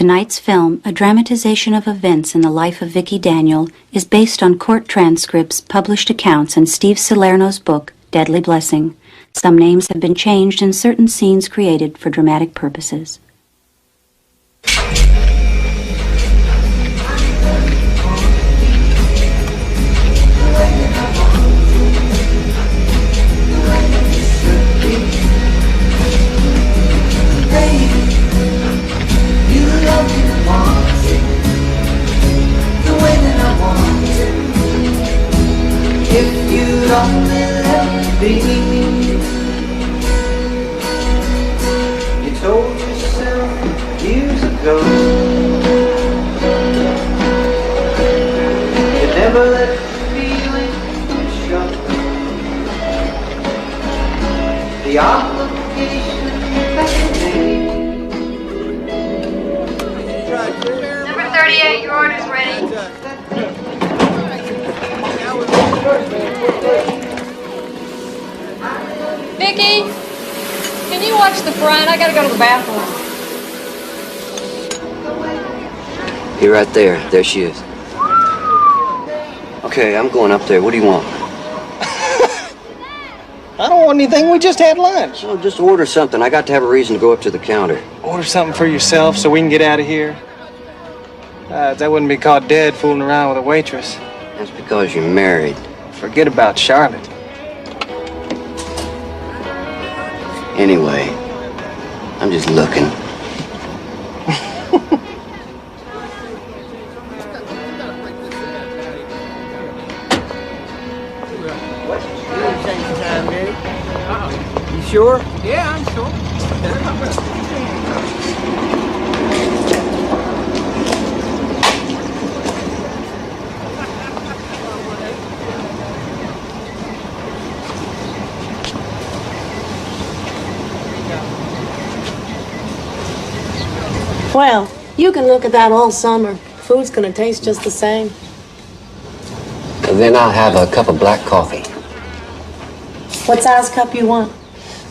Tonight's film, a dramatization of events in the life of Vickie Daniel, is based on court transcripts, published accounts, and Steve Salerno's book, Deadly Blessing. Some names have been changed and certain scenes created for dramatic purposes. If you'd only let me be. You told yourself years ago you never let the feeling show. The obligation that you made. Number 38, your order's ready. Vickie, can you watch the front? I gotta go to the bathroom. You're right there. There she is. Okay, I'm going up there. What do you want? I don't want anything. We just had lunch. Well, just order something. I got to have a reason to go up to the counter. Order something for yourself so we can get out of here. That wouldn't be caught dead fooling around with a waitress. That's because you're married. Forget about Charlotte. Anyway, I'm just looking. You sure? Yeah, I'm sure. Well, you can look at that all summer. Food's gonna taste just the same. And then I'll have a cup of black coffee. What size cup you want?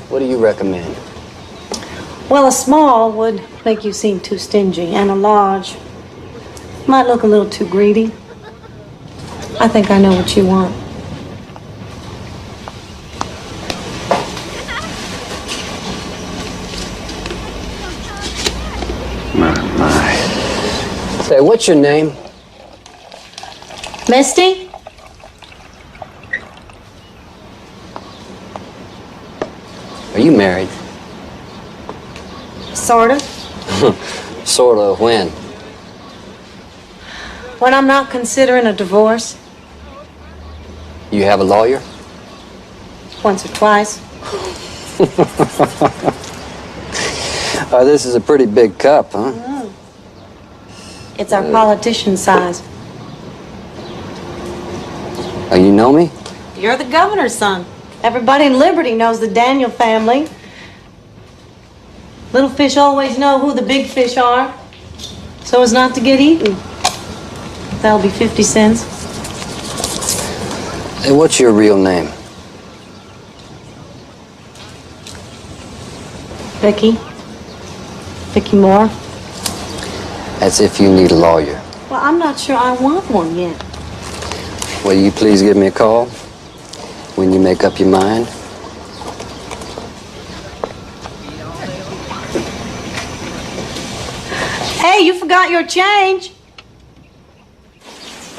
What do you recommend? Well, a small would make you seem too stingy, and a large might look a little too greedy. I think I know what you want. My. Say, what's your name? Misty? Are you married? Sort of. Sort of. When? When I'm not considering a divorce. You have a lawyer? Once or twice. This is a pretty big cup, huh? Mm. It's our politician size. Oh, you know me? You're the governor's son. Everybody in Liberty knows the Daniel family. Little fish always know who the big fish are, so as not to get eaten. That'll be 50 cents. Hey, what's your real name? Vickie. Vickie Moore. That's if you need a lawyer. Well, I'm not sure I want one yet. Will you please give me a call when you make up your mind? Hey, you forgot your change.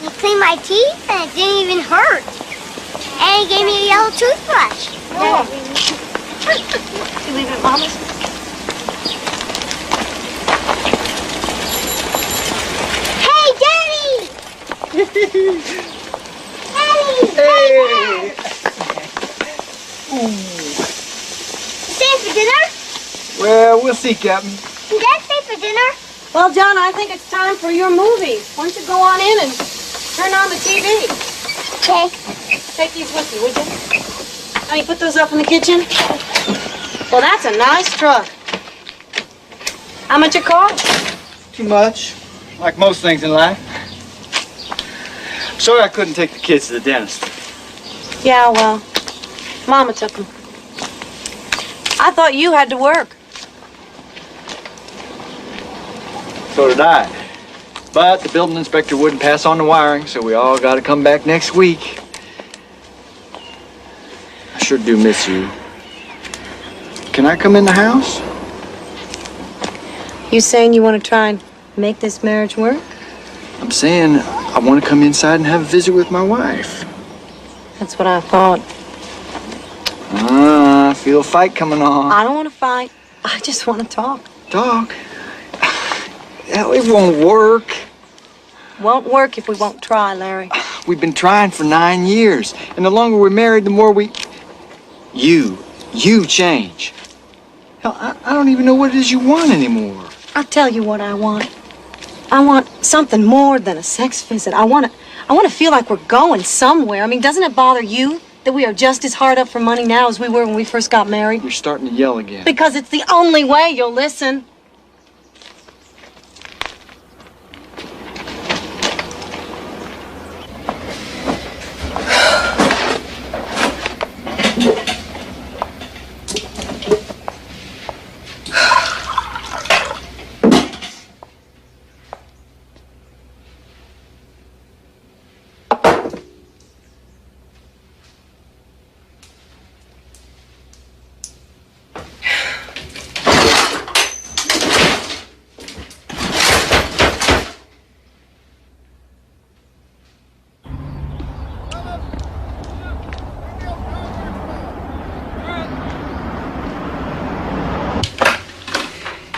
You cleaned my teeth and it didn't even hurt. And he gave me a yellow toothbrush. Oh. You leave it at Mama's? Hey, Daddy! Daddy! Hey! Stay for dinner? Well, we'll see, Captain. Did Dad stay for dinner? Well, John, I think it's time for your movie. Why don't you go on in and turn on the TV? Okay. Take these with you, would you? Honey, put those up in the kitchen. Well, that's a nice truck. How much it cost? Too much, like most things in life. Sorry I couldn't take the kids to the dentist. Yeah, well, Mama took them. I thought you had to work. So did I. But the building inspector wouldn't pass on the wiring, so we all got to come back next week. I sure do miss you. Can I come in the house? You saying you want to try and make this marriage work? I'm saying I want to come inside and have a visit with my wife. That's what I thought. I feel a fight coming on. I don't want to fight. I just want to talk. Talk? Hell, it won't work. Won't work if we won't try, Larry. We've been trying for 9 years. And the longer we're married, the more we... You change. Hell, I don't even know what it is you want anymore. I'll tell you what I want. I want something more than a sex visit. I want to feel like we're going somewhere. I mean, doesn't it bother you that we are just as hard up for money now as we were when we first got married? You're starting to yell again. Because it's the only way you'll listen.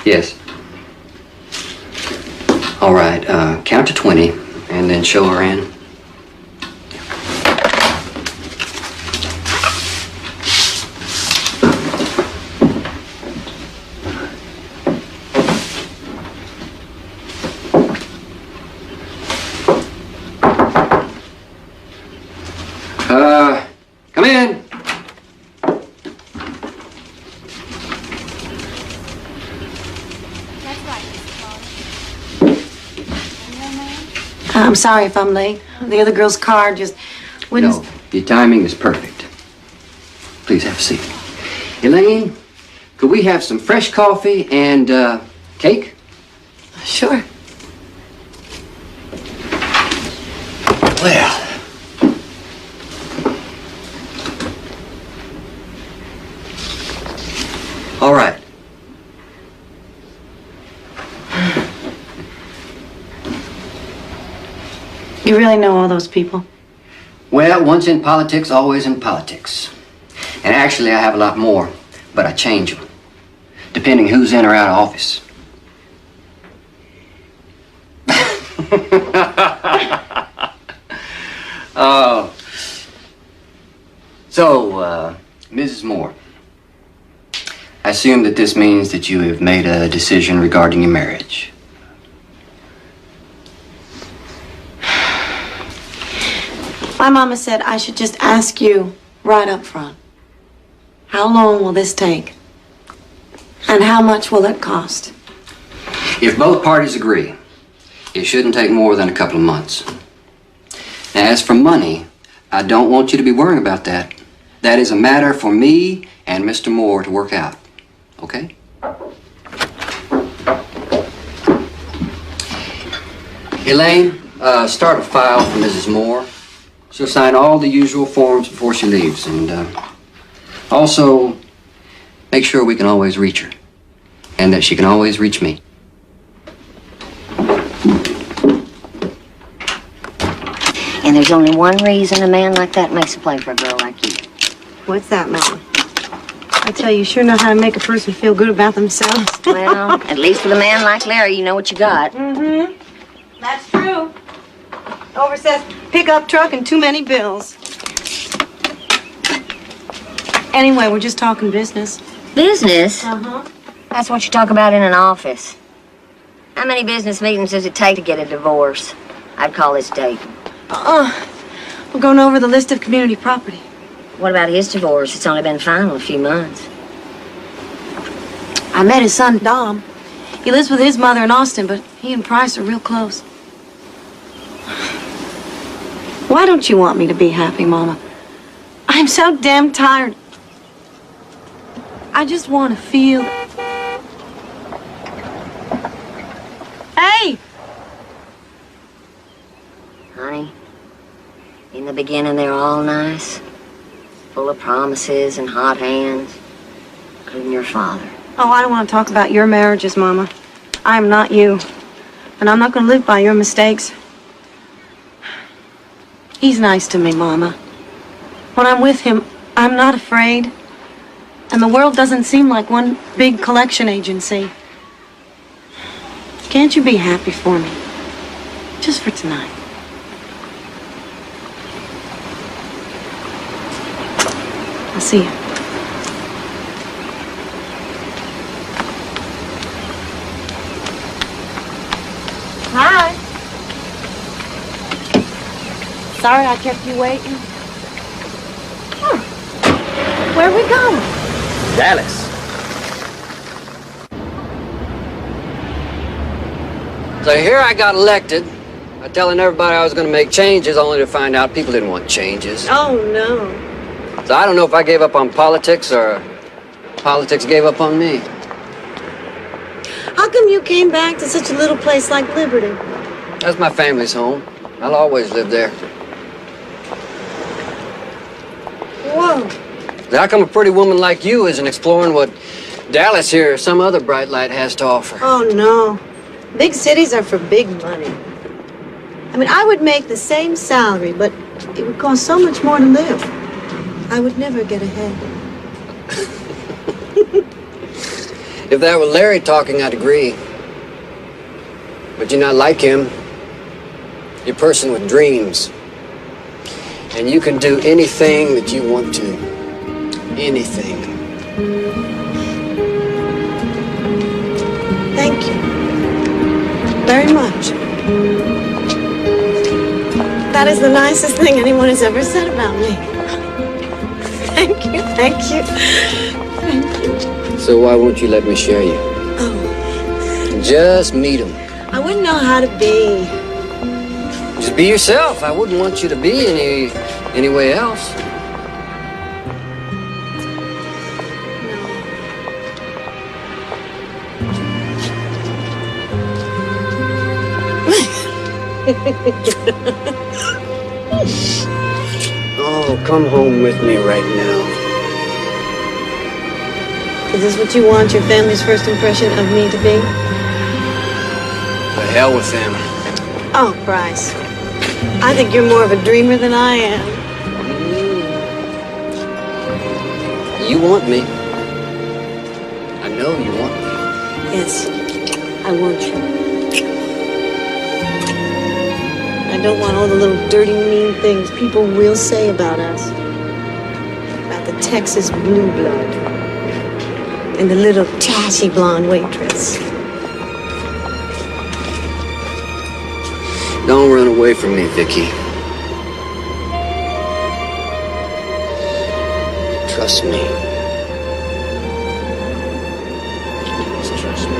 Yes. All right, count to 20 and then show her in. Come in. I'm sorry if I'm late. The other girl's car just wouldn't... No, your timing is perfect. Please have a seat. Elaine, could we have some fresh coffee and cake? Sure. Well. All right. You really know all those people? Well, once in politics, always in politics. And actually, I have a lot more, but I change them, depending who's in or out of office. So, Mrs. Moore, I assume that this means that you have made a decision regarding your marriage. My mama said I should just ask you right up front. How long will this take? And how much will it cost? If both parties agree, it shouldn't take more than a couple of months. Now, as for money, I don't want you to be worrying about that. That is a matter for me and Mr. Moore to work out. Okay? Elaine, start a file for Mrs. Moore. She'll sign all the usual forms before she leaves, and also make sure we can always reach her, and that she can always reach me. And there's only one reason a man like that makes a play for a girl like you. What's that, Mama? I tell you, you sure know how to make a person feel good about themselves. Well, at least with a man like Larry, you know what you got. Mm-hmm. That's true. Over says pickup truck and too many bills. Anyway, we're just talking business. Business? Uh-huh. That's what you talk about in an office. How many business meetings does it take to get a divorce? I'd call this dating. We're going over the list of community property. What about his divorce? It's only been final a few months. I met his son, Dom. He lives with his mother in Austin, but he and Price are real close. Why don't you want me to be happy, Mama? I'm so damn tired. I just want to feel... Hey! the beginning, they're all nice. Full of promises and hot hands. Including your father. Oh, I don't want to talk about your marriages, Mama. I am not you. And I'm not going to live by your mistakes. He's nice to me, Mama. When I'm with him, I'm not afraid. And the world doesn't seem like one big collection agency. Can't you be happy for me? Just for tonight. I'll see you. Hi. Sorry I kept you waiting. Huh. Where are we going? Dallas. So here I got elected by telling everybody I was going to make changes, only to find out people didn't want changes. Oh, no. So I don't know if I gave up on politics or politics gave up on me. How come you came back to such a little place like Liberty? That's my family's home. I'll always live there. Whoa. How come a pretty woman like you isn't exploring what Dallas here or some other bright light has to offer? Oh, no. Big cities are for big money. I mean, I would make the same salary, but it would cost so much more to live. I would never get ahead. If that were Larry talking, I'd agree. But you're not like him. You're a person with dreams. And you can do anything that you want to. Anything. Thank you. Very much. That is the nicest thing anyone has ever said about me. Thank you, thank you. Thank you. So why won't you let me share you? Oh. Just meet him. I wouldn't know how to be. Just be yourself. I wouldn't want you to be any way else. Oh, come home with me right now. Is this what you want your family's first impression of me to be? The hell with them. Oh, Bryce. I think you're more of a dreamer than I am. You want me. I know you want me. Yes, I want you. I don't want all the little dirty, mean things people will say about us. About the Texas blue blood. And the little trashy blonde waitress. Don't run away from me, Vickie. Trust me. Just trust me.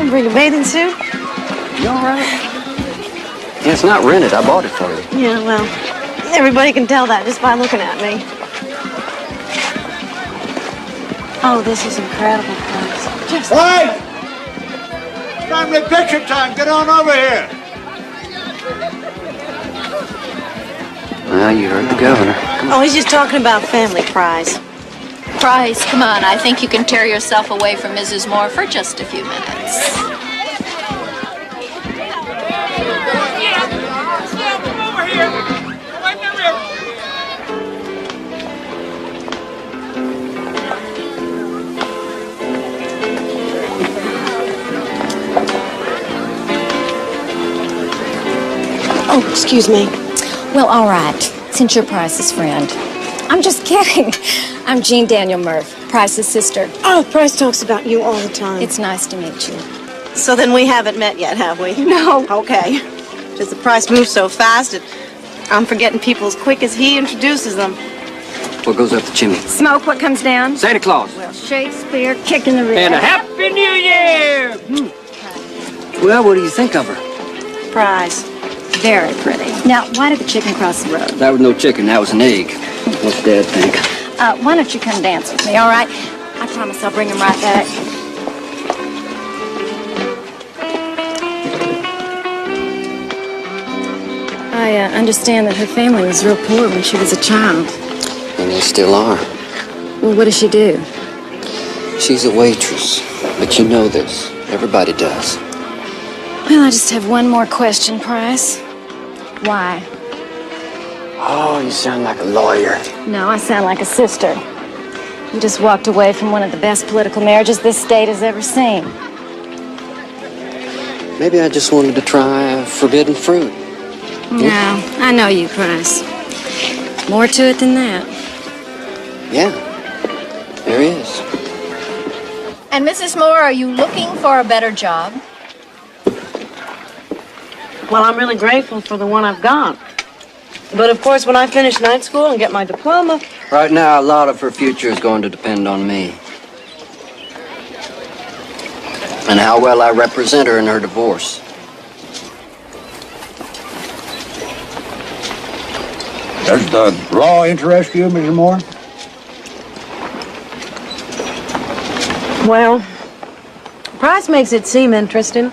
Bring a bathing suit? You all right? Yeah, it's not rented. I bought it for you. Yeah, well, everybody can tell that just by looking at me. Oh, this is incredible, Bryce. Just... Hey! Family picture time. Get on over here. Well, you heard the governor. Oh, he's just talking about family, Prize. Price, come on. I think you can tear yourself away from Mrs. Moore for just a few minutes. Oh, excuse me. Well, all right, since you're Price's friend. I'm just kidding. I'm Vickie Daniel Murph, Price's sister. Oh, Price talks about you all the time. It's nice to meet you. So then we haven't met yet, have we? No. Okay. Just the price moves so fast, I'm forgetting people as quick as he introduces them. What goes up the chimney? Smoke, what comes down? Santa Claus. Well, Shakespeare, kick in the ribs. And a Happy New Year! Well, what do you think of her? Prize. Very pretty. Now, why did the chicken cross the road? That was no chicken, that was an egg. What's Dad think? Why don't you come dance with me, all right? I promise I'll bring him right back. I understand that her family was real poor when she was a child. And they still are. Well, what does she do? She's a waitress, but you know this. Everybody does. Well, I just have one more question, Price. Why? Oh, you sound like a lawyer. No, I sound like a sister. You just walked away from one of the best political marriages this state has ever seen. Maybe I just wanted to try forbidden fruit. No, I know you, Price. More to it than that. Yeah, there is. And Mrs. Moore, are you looking for a better job? Well, I'm really grateful for the one I've got. But of course, when I finish night school and get my diploma... Right now, a lot of her future is going to depend on me. And how well I represent her in her divorce. Does the law interest you, Mr. Moore? Well, Price makes it seem interesting.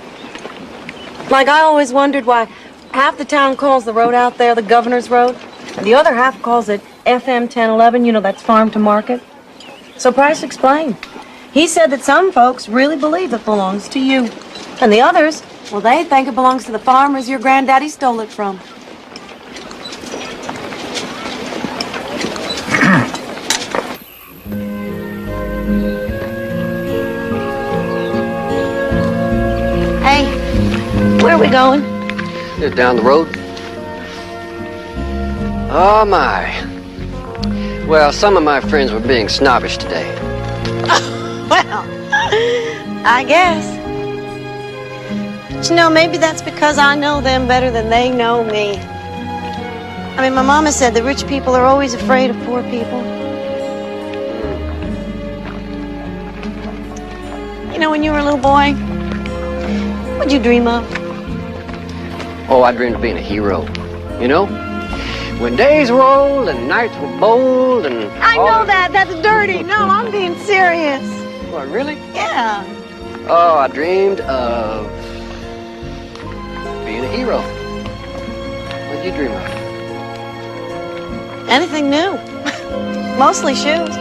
Like, I always wondered why half the town calls the road out there the Governor's Road, and the other half calls it FM 1011, you know, that's farm to market. So Price explained. He said that some folks really believe it belongs to you. And the others, well, they think it belongs to the farmers your granddaddy stole it from. Hey, where are we going? Just down the road. Oh, my. Well, some of my friends were being snobbish today. Well, I guess. But you know, maybe that's because I know them better than they know me. I mean, my mama said that rich people are always afraid of poor people. You know, when you were a little boy, what'd you dream of? Oh, I dreamed of being a hero. You know? When days rolled and nights were bold and... I know that. That's dirty. No, I'm being serious. What, really? Yeah. Oh, I dreamed of being a hero. What'd you dream of? Anything new. Mostly shoes.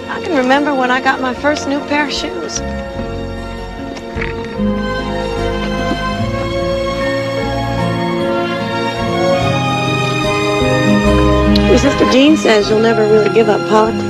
I can remember when I got my first new pair of shoes. Your sister Jean says you'll never really give up politics.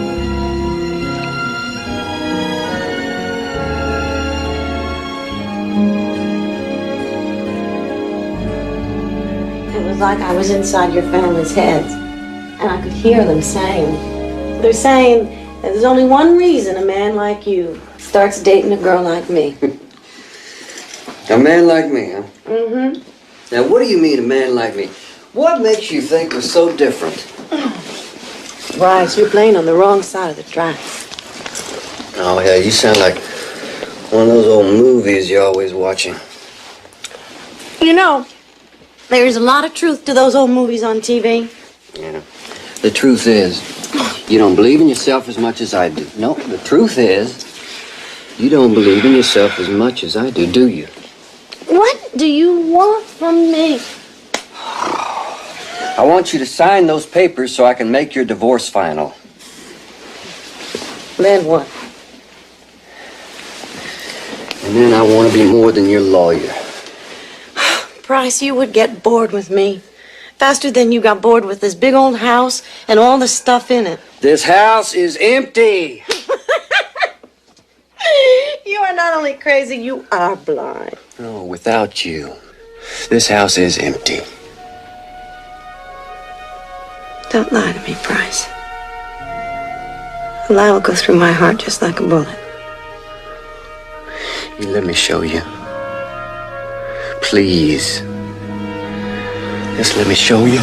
It was like I was inside your family's heads, and I could hear them saying. They're saying that there's only one reason a man like you starts dating a girl like me. A man like me, huh? Mm-hmm. Now, what do you mean, a man like me? What makes you think we're so different? Bryce, you're playing on the wrong side of the tracks. Oh, yeah, you sound like one of those old movies you're always watching. You know, there's a lot of truth to those old movies on TV. Yeah. The truth is, you don't believe in yourself as much as I do. No, the truth is, you don't believe in yourself as much as I do you? What do you want from me? I want you to sign those papers so I can make your divorce final. Then what? And then I want to be more than your lawyer. Bryce, you would get bored with me. Faster than you got bored with this big old house and all the stuff in it. This house is empty. You are not only crazy, you are blind. No, without you, this house is empty. Don't lie to me, Bryce. A lie will go through my heart just like a bullet. You let me show you. Please. Just let me show you.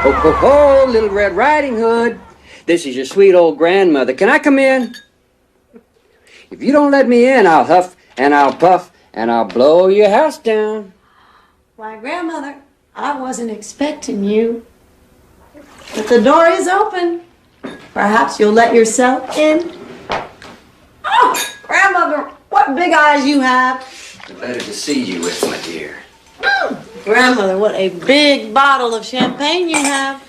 Ho, ho, ho, Little Red Riding Hood. This is your sweet old grandmother. Can I come in? If you don't let me in, I'll huff and I'll puff and I'll blow your house down. Why, Grandmother, I wasn't expecting you. But the door is open. Perhaps you'll let yourself in. Oh, Grandmother, what big eyes you have. The better to see you with, my dear. Grandmother, what a big bottle of champagne you have.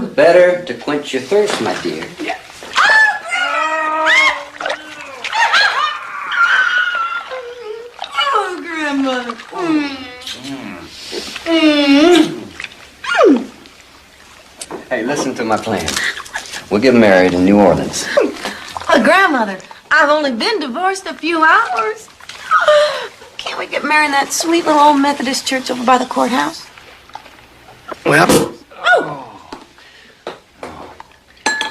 The better to quench your thirst, my dear. Oh, Grandmother. Hey, listen to my plan. We'll get married in New Orleans. Grandmother, I've only been divorced a few hours. Can't we get married in that sweet little old Methodist church over by the courthouse? Well,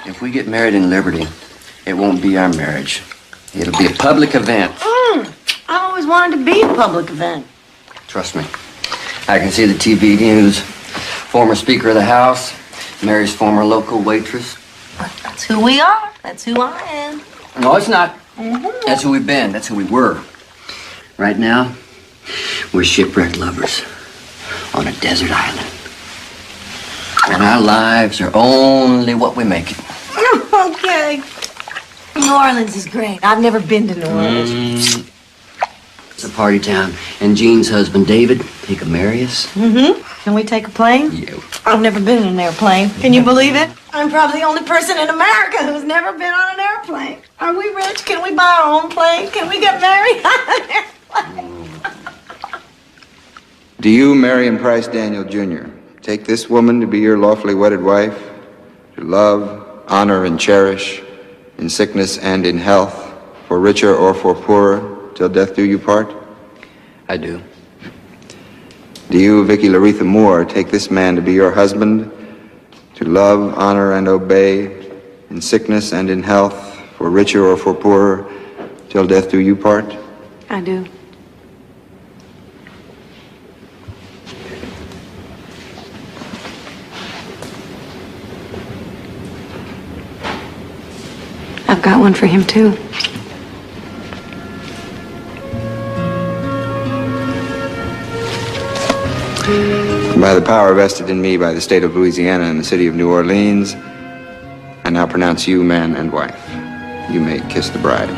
if we get married in Liberty, it won't be our marriage. It'll be a public event. I always wanted to be a public event. Trust me. I can see the TV news. Former Speaker of the House marries former local waitress. That's who we are. That's who I am. No, it's not. That's who we've been. That's who we were. Right now, we're shipwrecked lovers on a desert island. And our lives are only what we make it. Okay. New Orleans is great. I've never been to New Orleans. It's a party town. And Jean's husband, David, he could marry us. Can we take a plane? Yeah. I've never been in an airplane. Can you believe it? I'm probably the only person in America who's never been on an airplane. Are we rich? Can we buy our own plane? Can we get married on an airplane? Do you, Marion Price Daniel, Jr., take this woman to be your lawfully wedded wife, to love, honor, and cherish, in sickness and in health, for richer or for poorer, till death do you part? I do. Do you, Vickie Laretha Moore, take this man to be your husband, to love, honor, and obey, in sickness and in health, for richer or for poorer, till death do you part? I do. I've got one for him, too. By the power vested in me by the state of Louisiana and the city of New Orleans, I now pronounce you man and wife. You may kiss the bride.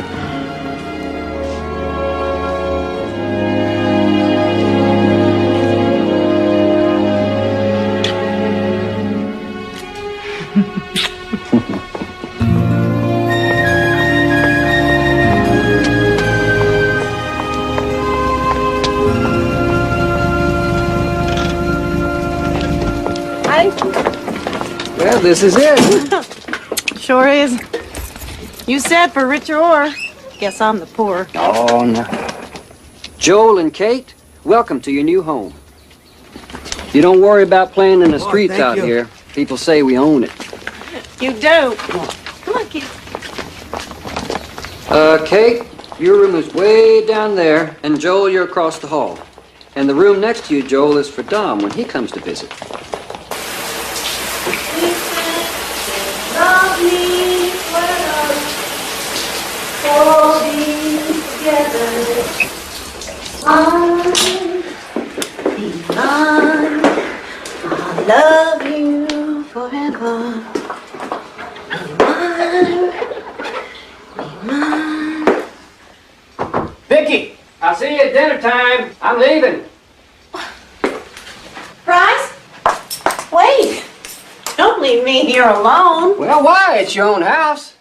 Well, this is it. Sure is. You said for richer or. Guess I'm the poor. Oh, no. Joel and Kate, welcome to your new home. You don't worry about playing in the streets out here. People say we own it. You do. Come on, kid. Kate, your room is way down there, and Joel, you're across the hall. And the room next to you, Joel, is for Dom when he comes to visit. I love you forever. Vickie, I'll see you at dinner time. I'm leaving. Bryce? Wait. Don't leave me here alone. Well, why? It's your own house.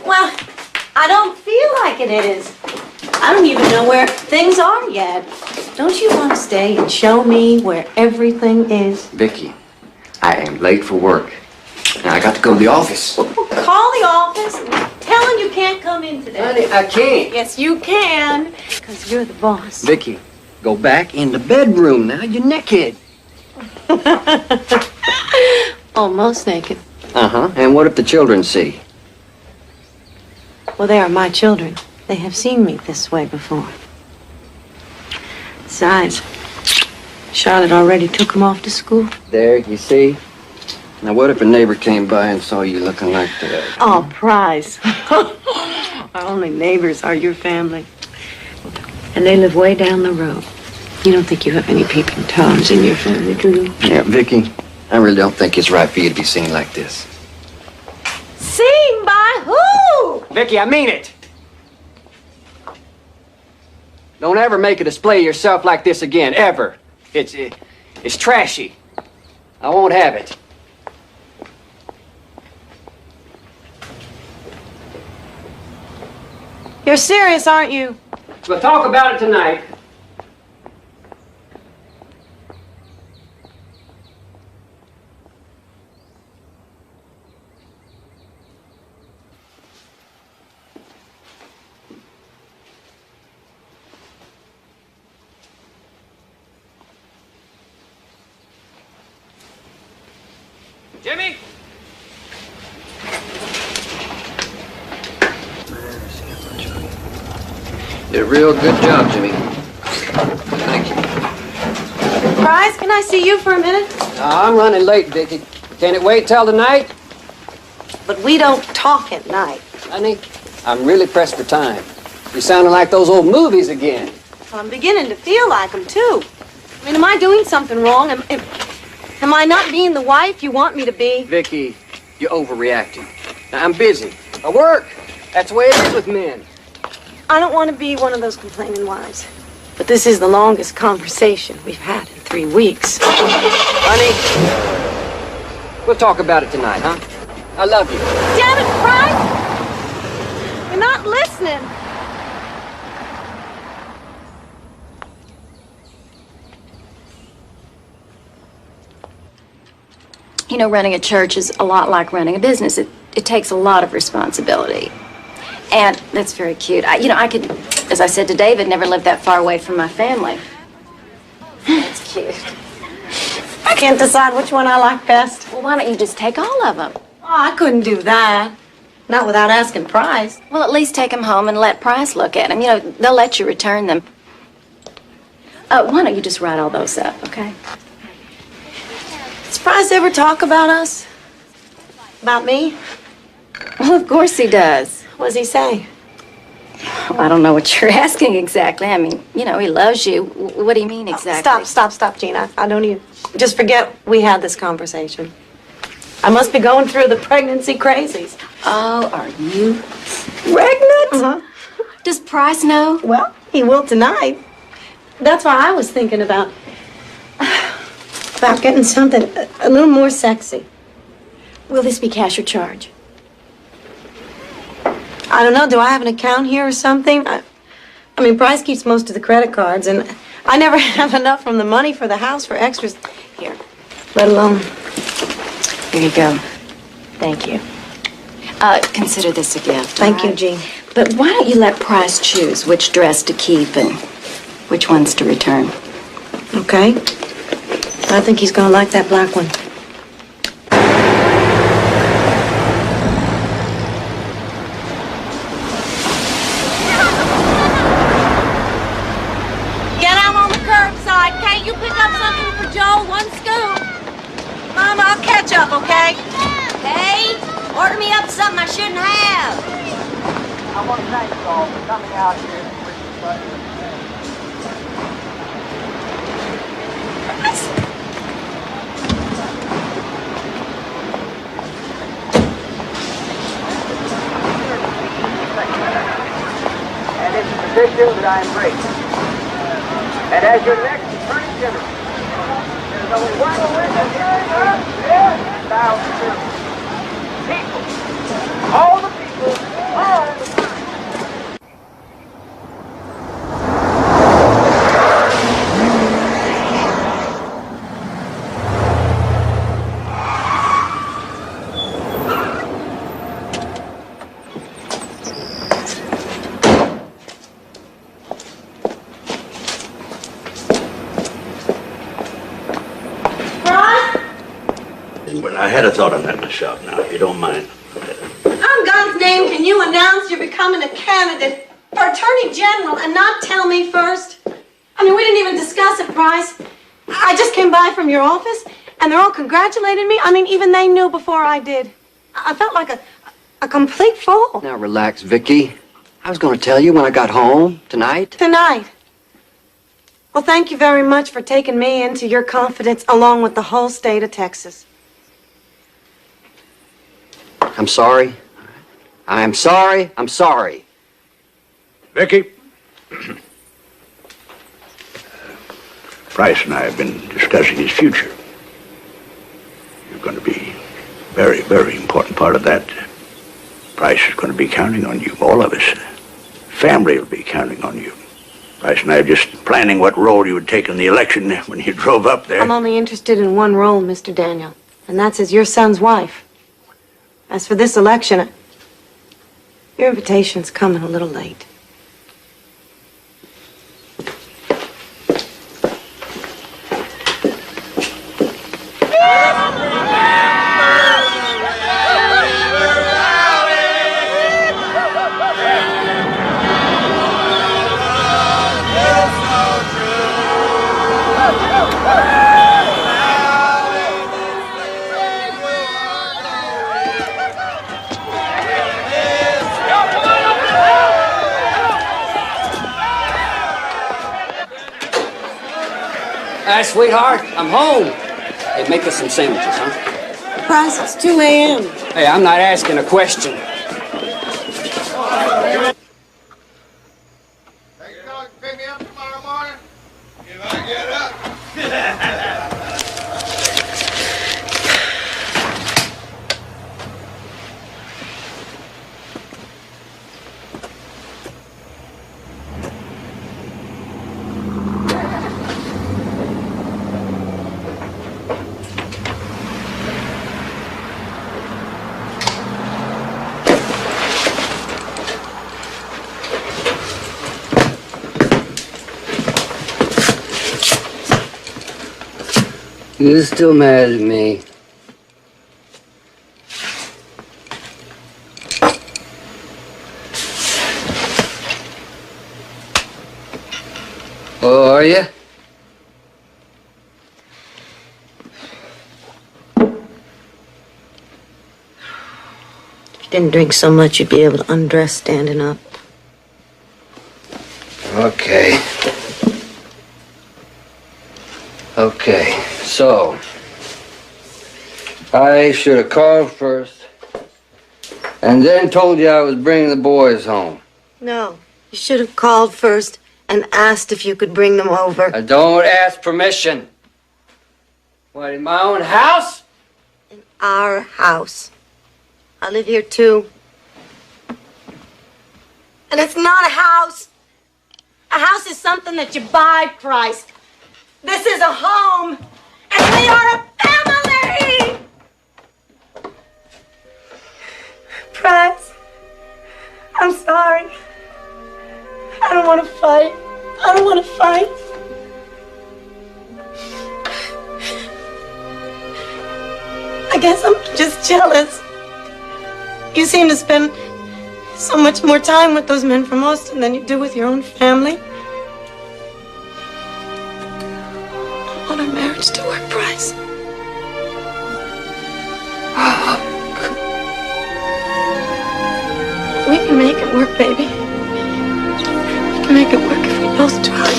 Well, I don't feel like it is. I don't even know where things are yet. Don't you want to stay and show me where everything is? Vickie, I am late for work. Now I got to go to the office. Well, call the office and tell them you can't come in today. Honey, I can't. Yes, you can, because you're the boss. Vickie, Go back in the bedroom now. You're naked. Almost naked. Uh-huh. And what if the children see? Well, they are my children. They have seen me this way before. Besides, Charlotte already took them off to school. There, you see? Now, what if a neighbor came by and saw you looking like that? Oh, Prize. Our only neighbors are your family. And they live way down the road. You don't think you have any peeping Toms in your family, do you? Yeah, Vickie, I really don't think it's right for you to be seen like this. Seen by who? Vickie, I mean it! Don't ever make a display of yourself like this again, ever. It's trashy. I won't have it. You're serious, aren't you? We'll talk about it tonight. Jimmy? Did a real good job, Jimmy. Thank you. Prize, can I see you for a minute? I'm running late, Vickie. Can it wait till tonight? But we don't talk at night. Honey, I'm really pressed for time. You're sounding like those old movies again. Well, I'm beginning to feel like them, too. I mean, am I doing something wrong? Am I not being the wife you want me to be? Vickie, you're overreacting. Now, I'm busy. I work. That's the way it is with men. I don't want to be one of those complaining wives. But this is the longest conversation we've had in 3 weeks. Honey, we'll talk about it tonight, huh? I love you. Damn it, Price! You're not listening. You know, running a church is a lot like running a business. It takes a lot of responsibility. And that's very cute. I could, as I said to David, never live that far away from my family. That's cute. I can't decide which one I like best. Well, why don't you just take all of them? Oh, I couldn't do that. Not without asking Price. Well, at least take them home and let Price look at them. You know, they'll let you return them. Why don't you just write all those up, okay? Does Price ever talk about us? About me? Well, of course he does. What does he say? Well, I don't know what you're asking exactly. I mean, you know, he loves you. What do you mean exactly? Oh, stop, Gina. I don't even... Just forget we had this conversation. I must be going through the pregnancy crazies. Oh, are you pregnant? Uh-huh. Does Price know? Well, he will tonight. That's why I was thinking about getting something a little more sexy. Will this be cash or charge? I don't know. Do I have an account here or something? I mean, Price keeps most of the credit cards, and I never have enough from the money for the house for extras here, let alone... Here you go. Thank you. Consider this a gift. Thank you, Jean. But why don't you let Price choose which dress to keep and which ones to return? Okay. I think he's gonna like that black one. Get out on the curbside. Can't you pick up something for Joe? One scoop. Mama, I'll catch up, okay? Hey, order me up something I shouldn't have. I want to thank you all for coming out here and And it's a tradition that I embrace. And as your next Attorney General, there's only one way to carry up and thou serve. People. All the people. All the time. Well, I had a thought on that myself now, if you don't mind. On God's name, can you announce you're becoming a candidate for Attorney General and not tell me first? I mean, we didn't even discuss it, Price. I just came by from your office, and they're all congratulating me. I mean, even they knew before I did. I felt like a complete fool. Now relax, Vickie. I was going to tell you when I got home tonight. Tonight. Well, thank you very much for taking me into your confidence along with the whole state of Texas. I'm sorry. I'm sorry. I'm sorry. Vickie. Price and I have been discussing his future. You're going to be a very, very important part of that. Price is going to be counting on you, all of us. Family will be counting on you. Price and I are just planning what role you would take in the election when you drove up there. I'm only interested in one role, Mr. Daniel, and that's as your son's wife. As for this election, your invitation's coming a little late. Hi, sweetheart. I'm home. Hey, make us some sandwiches, huh? Price, it's 2 a.m. Hey, I'm not asking a question. Pick me up tomorrow morning? If I get up. You're still mad at me. Oh, are you? If you didn't drink so much, you'd be able to undress standing up. Okay. Okay, so I should have called first and then told you I was bringing the boys home. No, you should have called first and asked if you could bring them over. I don't ask permission. What, in my own house? In our house. I live here too. And it's not a house. A house is something that you buy, Christ. This is a home, and we are a family! Price, I'm sorry. I don't want to fight. I don't want to fight. I guess I'm just jealous. You seem to spend so much more time with those men from Austin than you do with your own family. I want our marriage to work, Bryce. We can make it work, baby. We can make it work if we both try.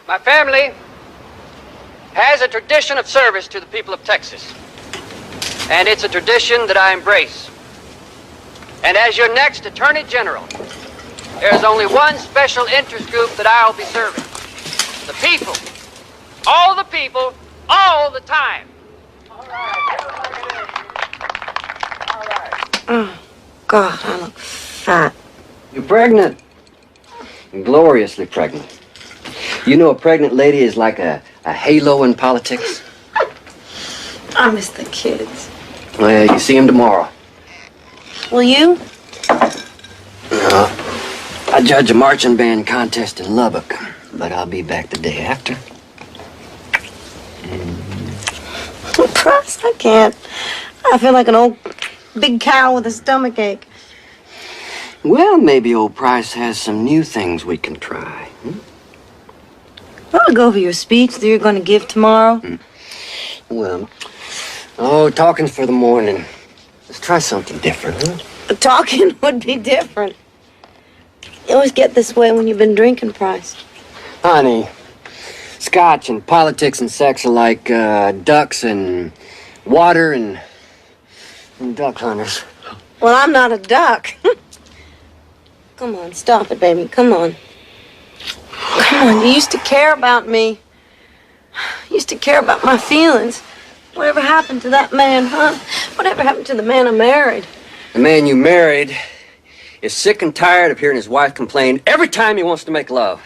My family has a tradition of service to the people of Texas. And it's a tradition that I embrace. And as your next Attorney General, there's only one special interest group that I'll be serving. The people. All the people, all the time. Oh, God, I look fat. You're pregnant. Gloriously pregnant. You know a pregnant lady is like a halo in politics? I miss the kids. Well, you see them tomorrow. Will you? No. I judge a marching band contest in Lubbock, but I'll be back the day after. Price, I can't. I feel like an old big cow with a stomach ache. Well, maybe old Price has some new things we can try. I'll go over your speech that you're going to give tomorrow. Well, talking's for the morning. Let's try something different, huh? Talking would be different. You always get this way when you've been drinking, Price. Honey, scotch and politics and sex are like ducks and water and duck hunters. Well, I'm not a duck. Come on, stop it, baby. Come on. Come on, you used to care about me. You used to care about my feelings. Whatever happened to that man, huh? Whatever happened to the man I married? The man you married is sick and tired of hearing his wife complain every time he wants to make love.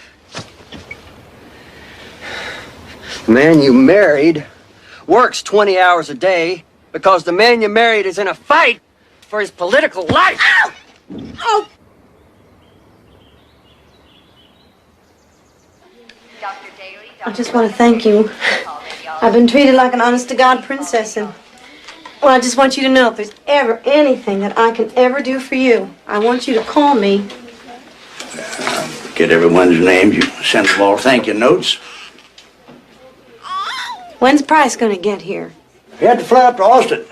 The man you married works 20 hours a day because the man you married is in a fight for his political life. Ow! Oh! I just want to thank you. I've been treated like an honest-to-God princess, and well, I just want you to know if there's ever anything that I can ever do for you, I want you to call me. Get everyone's names. You send them all thank you notes. When's Price going to get here? He had to fly up to Austin.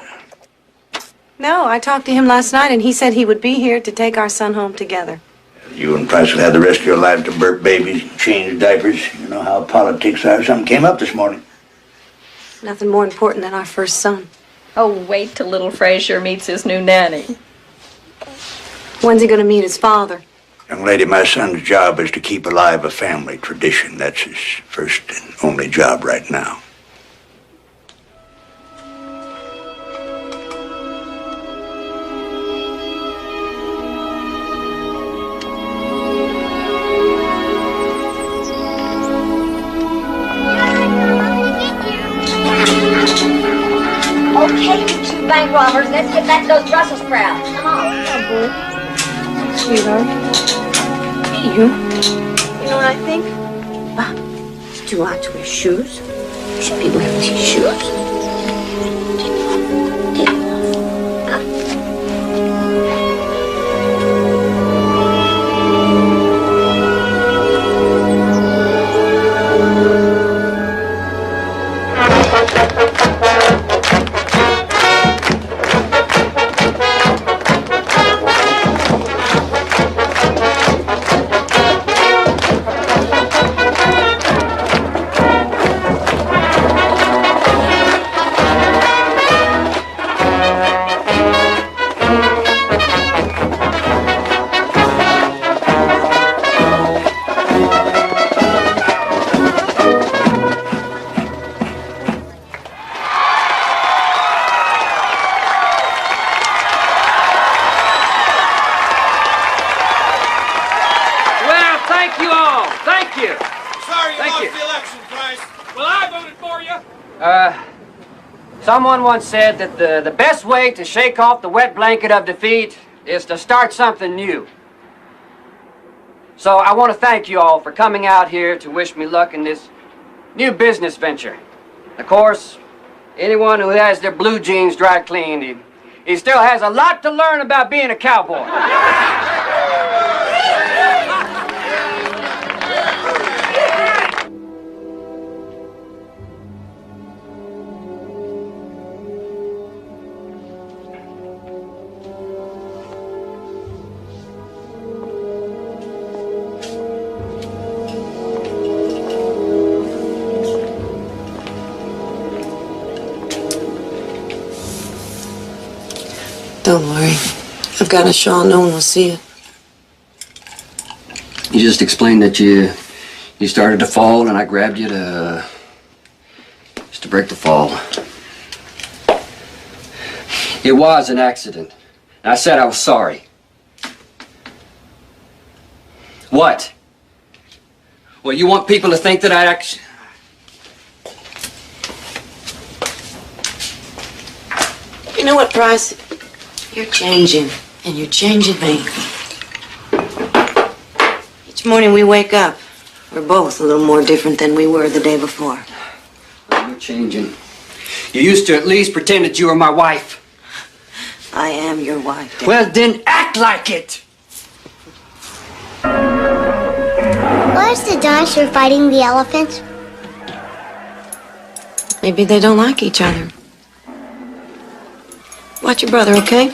No, I talked to him last night, and he said he would be here to take our son home together. You and Price will have the rest of your life to burp babies, change diapers. You know how politics are. Something came up this morning. Nothing more important than our first son. Oh, wait till little Frazier meets his new nanny. When's he going to meet his father? Young lady, my son's job is to keep alive a family tradition. That's his first and only job right now. Okay, you two bank robbers, let's get back to those Brussels sprouts. Come on. Sweetheart. You know what I think? You ought to wear shoes. Should be wearing these shoes. Someone once said that the best way to shake off the wet blanket of defeat is to start something new. So I want to thank you all for coming out here to wish me luck in this new business venture. Of course, anyone who has their blue jeans dry cleaned, he still has a lot to learn about being a cowboy. Don't worry. I've got a shawl. No one will see it. You just explained that you started to fall and I grabbed you just to break the fall. It was an accident. And I said I was sorry. What? Well, you want people to think that I actually... You know what, Price? You're changing, and you're changing me. Each morning we wake up, we're both a little more different than we were the day before. You're changing. You used to at least pretend that you were my wife. I am your wife, Dad. Well, then act like it. Where's the dinosaur fighting the elephant? Maybe they don't like each other. Watch your brother, okay?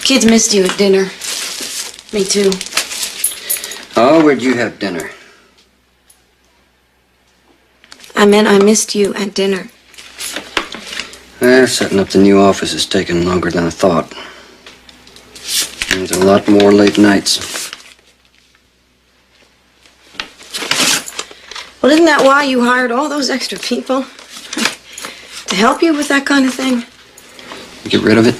Kids missed you at dinner. Me too. Oh, where'd you have dinner? I meant I missed you at dinner. Setting up the new office is taking longer than I thought. There's a lot more late nights. Well, isn't that why you hired all those extra people? To help you with that kind of thing? Get rid of it?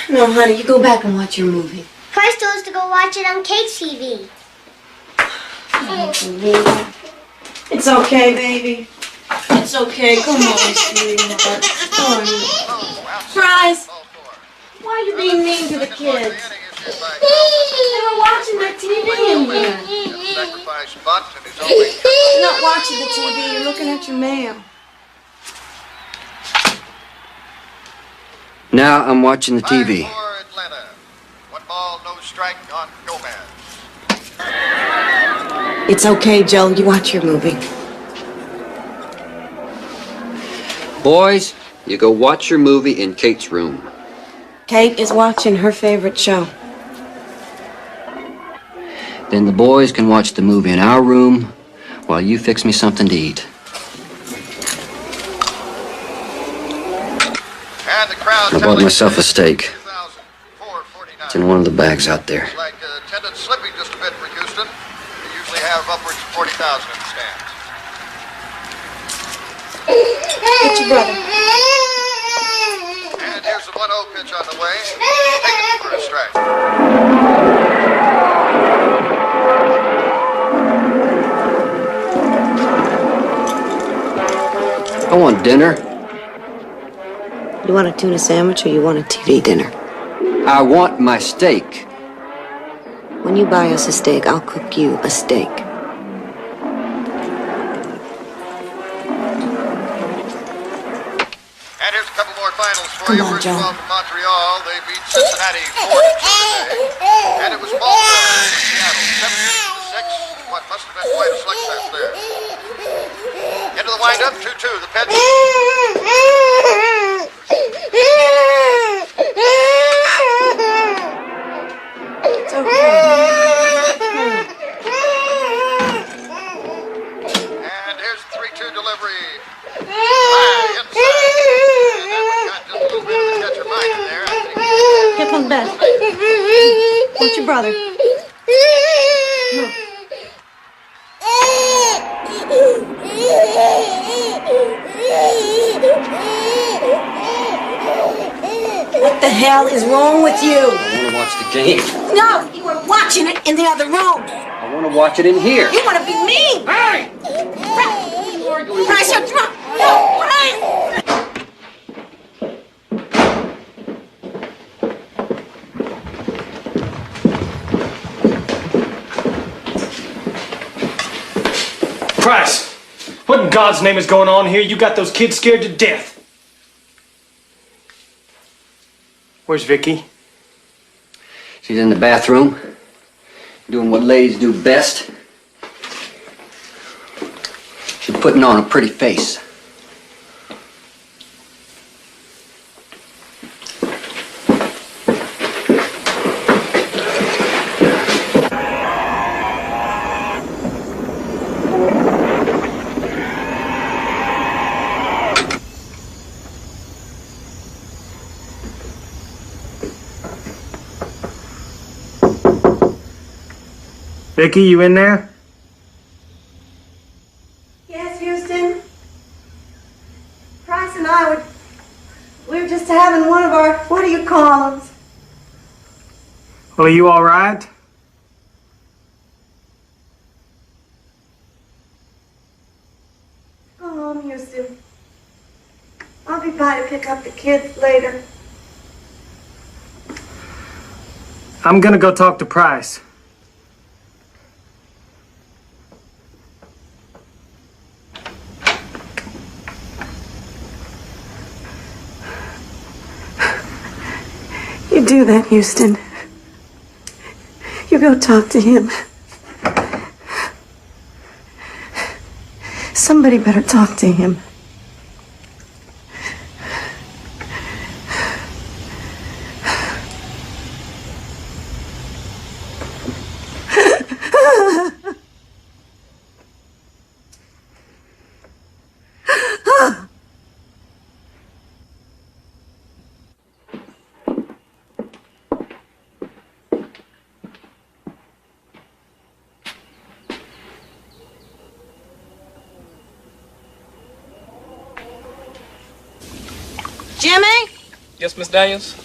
No, honey, you go back and watch your movie. Price told us to go watch it on Kate's TV. It's okay, baby. It's okay. Come on, sweetheart. Price, why are you being mean to the kids? They were watching their TV in there. You're not watching the TV. You're looking at your mail. Now I'm watching the TV. One ball, no strike on Gomez. It's okay, Joe. You watch your movie. Boys, you go watch your movie in Kate's room. Kate is watching her favorite show. Then the boys can watch the movie in our room while you fix me something to eat. And the crowd I bought myself a steak. It's in one of the bags out there. like attendance slipping just a bit for Houston. They usually have upwards of 40,000 in the stands. Get your brother. And here's the 1-0 pitch on the way. Taken for a strike. I want dinner. You want a tuna sandwich or you want a TV dinner? I want my steak. When you buy us a steak, I'll cook you a steak. And here's a couple more finals for Come you. on, First John. of all, from Montreal, they beat Cincinnati 4-2 today. And it was Baltimore and Seattle 17-6. What must have been quite a slugfest there. Into the windup, 2-2. The pitch. It's okay. And here's the 3-2 delivery. High inside. And that one got just a little bit of the catcher mind in there. I think. Get from bed. What's your brother? Look. What the hell is wrong with you? I want to watch the game. No, you were watching it in the other room. I want to watch it in here. You want to be mean. Hey! Price, you're drunk. No, Price. Price, what in God's name is going on here? You got those kids scared to death. Where's Vickie? She's in the bathroom, doing what ladies do best. She's putting on a pretty face. Vickie, you in there? Yes, Houston? Price and I we were just having one of our, what do you call them? Well, are you all right? Go home, Houston. I'll be by to pick up the kids later. I'm gonna go talk to Price. You do that, Houston. You go talk to him. Somebody better talk to him. Jimmy? Yes, Miss Daniels?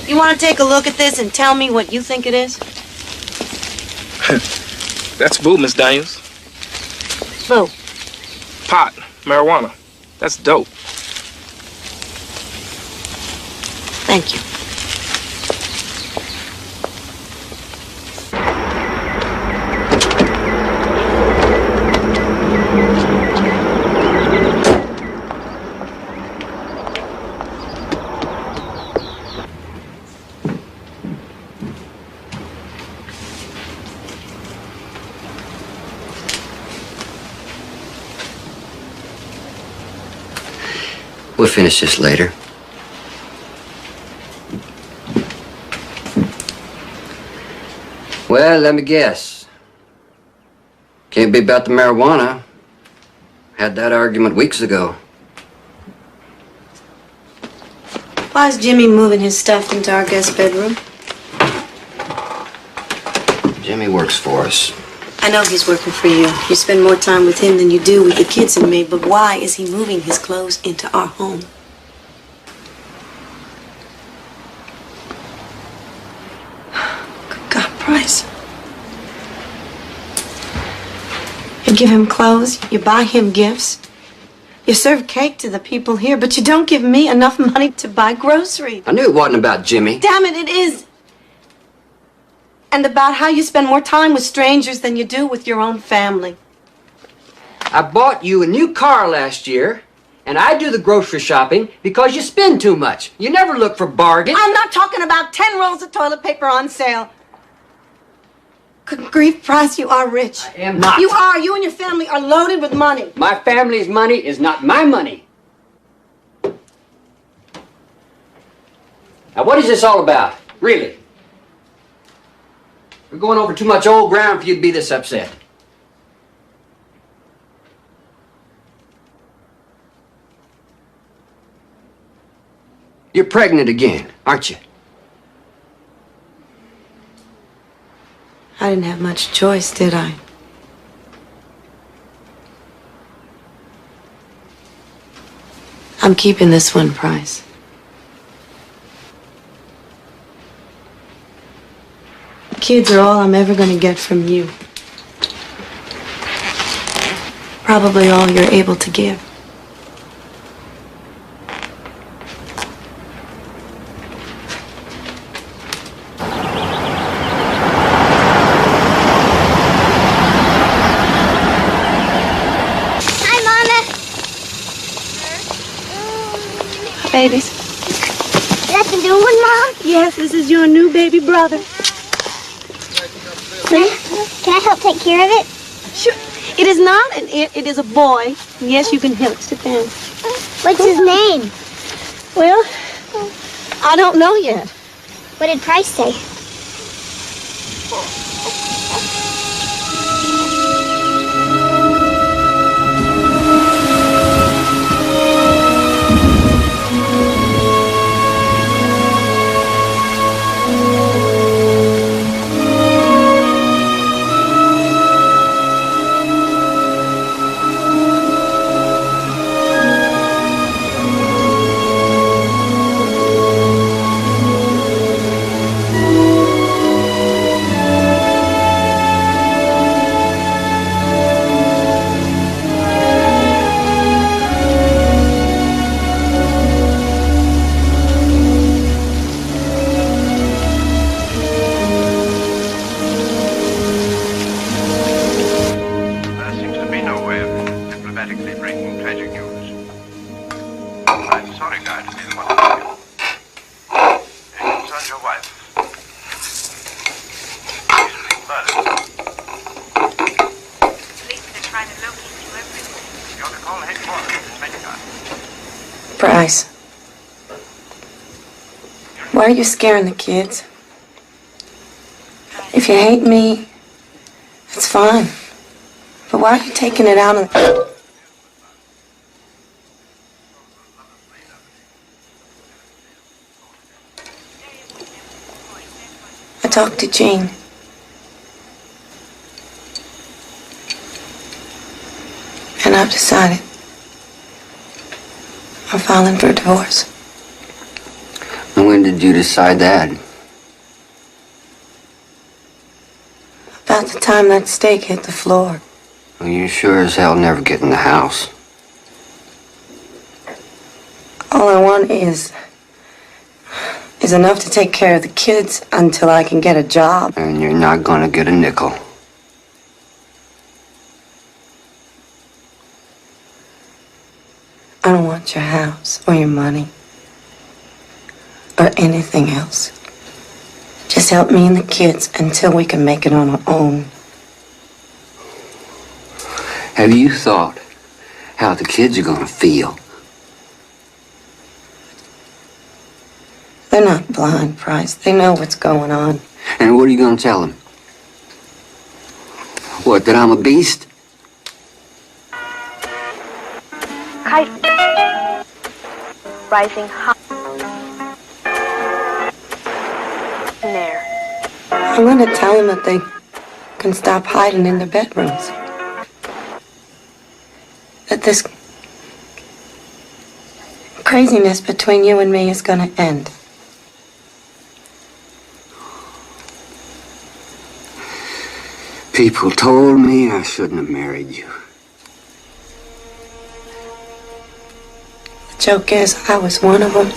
You want to take a look at this and tell me what you think it is? That's boo, Miss Daniels. Boo. Pot, marijuana. That's dope. Thank you. We'll finish this later. Well, let me guess. Can't be about the marijuana. Had that argument weeks ago. Why is Jimmy moving his stuff into our guest bedroom? Jimmy works for us. I know he's working for you. You spend more time with him than you do with the kids and me, but why is he moving his clothes into our home? Good God, Price. You give him clothes, you buy him gifts, you serve cake to the people here, but you don't give me enough money to buy groceries. I knew it wasn't about Jimmy. Damn it, it is. And about how you spend more time with strangers than you do with your own family. I bought you a new car last year, and I do the grocery shopping because you spend too much. You never look for bargains. I'm not talking about 10 rolls of toilet paper on sale. Good grief, Price, you are rich. I am not. You are. You and your family are loaded with money. My family's money is not my money. Now, what is this all about? Really? We're going over too much old ground for you to be this upset. You're pregnant again, aren't you? I didn't have much choice, did I? I'm keeping this one, Price. Kids are all I'm ever going to get from you. Probably all you're able to give. Hi, Mama. Babies. That's a new one, Mom? Yes, this is your new baby brother. Can I help take care of it? Sure. It is not an it is a boy. Yes, you can help. Sit down. What's his name? Well, I don't know yet. What did Price say? dramatically bring tragic news. I'm sorry, Guy, to be the one to tell you. It concerns your wife. She's been murdered. Police are trying to locate you everywhere. You're to call headquarters in Pentagon. Bryce, why are you scaring the kids? If you hate me, it's fine. But why are you taking it out on... I talked to Jean. And I've decided I'm filing for a divorce. And when did you decide that? About the time that stake hit the floor. Well, you sure as hell never get in the house. All I want is enough to take care of the kids until I can get a job. And you're not gonna get a nickel. I don't want your house or your money or anything else. Just help me and the kids until we can make it on our own. Have you thought how the kids are gonna feel? They're not blind, Price. They know what's going on. And what are you gonna tell them? What, that I'm a beast? Kite rising high in there. I'm going to tell them that they can stop hiding in their bedrooms. That this craziness between you and me is going to end. People told me I shouldn't have married you. The joke is, I was one of them.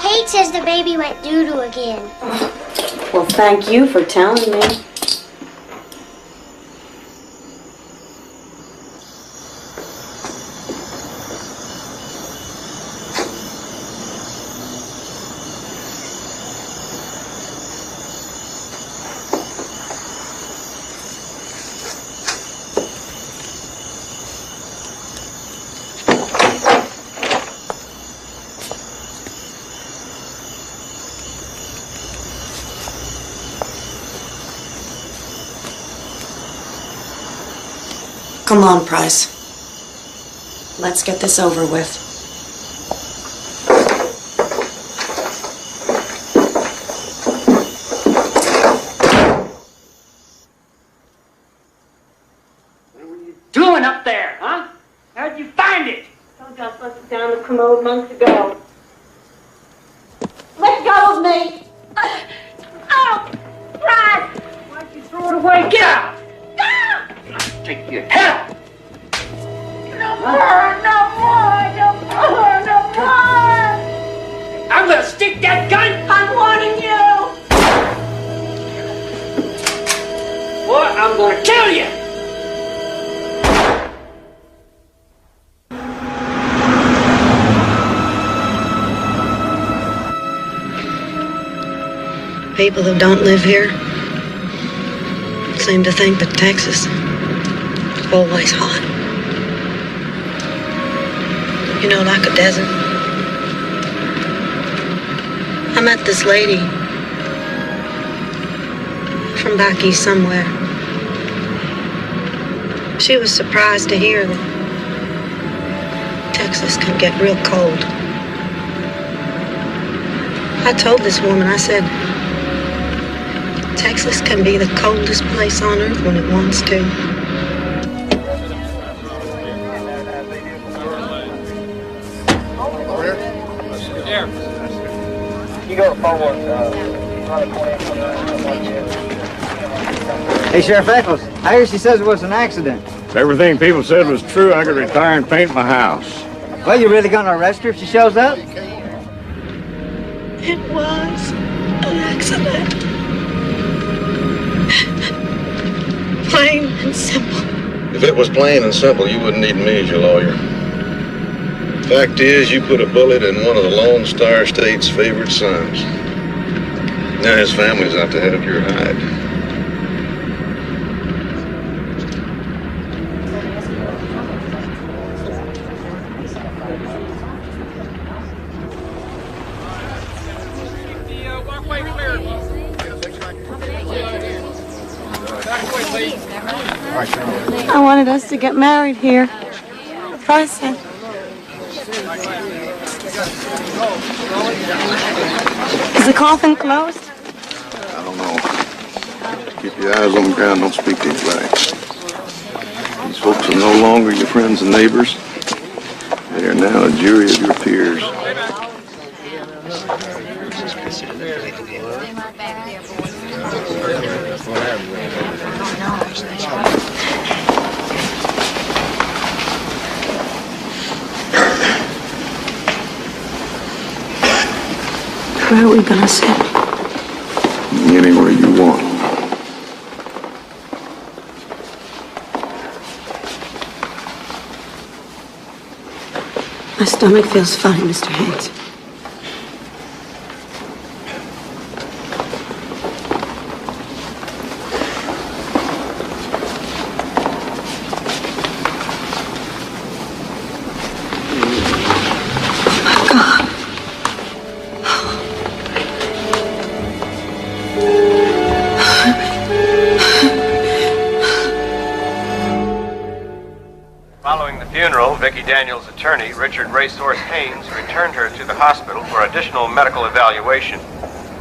Kate says the baby went doo-doo again. Well, thank you for telling me. Come on, Price. Let's get this over with. What were you doing up there, huh? How'd you find it? Some guy left it down the commode months ago. Let go of me! Oh! Price! Why'd you throw it away? Get out! Take your head off! No more! No more! No more! No more! I'm gonna stick that gun! I'm warning you! Or I'm gonna kill you! People who don't live here seem to think that Texas is always hot. You know, like a desert. I met this lady from back east somewhere. She was surprised to hear that Texas can get real cold. I told this woman, I said, Texas can be the coldest place on earth when it wants to. You go forward. Hey, Sheriff Eccles, I hear she says it was an accident. If everything people said was true, I could retire and paint my house. Well, you really gonna arrest her if she shows up? It was an accident. Plain and simple. If it was plain and simple, you wouldn't need me as your lawyer. Fact is, you put a bullet in one of the Lone Star State's favorite sons. Now his family's out to have your hide. I wanted us to get married here. Price said. Is the coffin closed? I don't know. Keep your eyes on the ground, don't speak to anybody. These folks are no longer your friends and neighbors. They are now a jury of your peers. Where are we gonna sit? Anywhere you want. My stomach feels funny, Mr. Haynes. Following the funeral, Vickie Daniel's attorney, Richard Racehorse Haynes, returned her to the hospital for additional medical evaluation.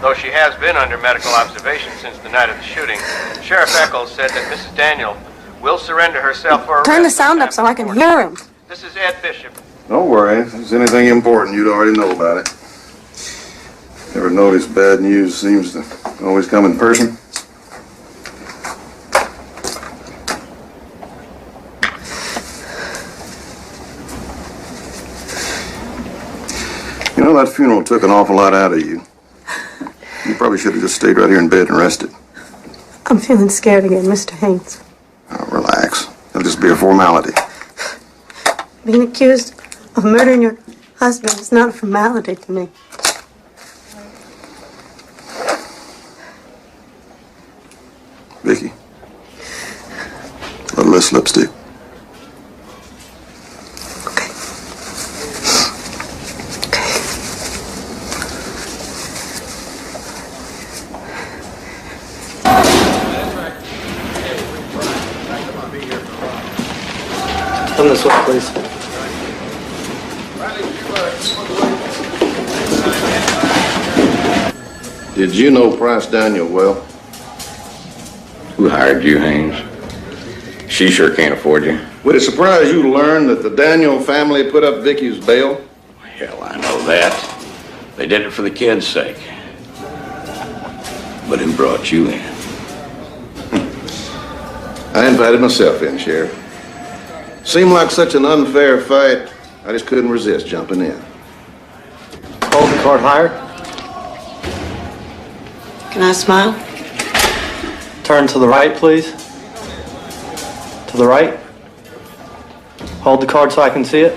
Though she has been under medical observation since the night of the shooting, Sheriff Eccles said that Mrs. Daniel will surrender herself for arrest. Turn the sound up so I can hear him. This is Ed Bishop. Don't worry. If there's anything important, you'd already know about it. Ever notice bad news seems to always come in person? You know, that funeral took an awful lot out of you. You probably should have just stayed right here in bed and rested. I'm feeling scared again, Mr. Haynes. Oh, relax. It'll just be a formality. Being accused of murdering your husband is not a formality to me. Vickie, a little less lipstick. Come this way, please. Did you know Price Daniel well? Who hired you, Haynes? She sure can't afford you. Would it surprise you to learn that the Daniel family put up Vickie's bail? Hell, I know that. They did it for the kid's sake. But who brought you in? I invited myself in, Sheriff. Seemed like such an unfair fight, I just couldn't resist jumping in. Hold the card higher. Can I smile? Turn to the right, please. To the right. Hold the card so I can see it.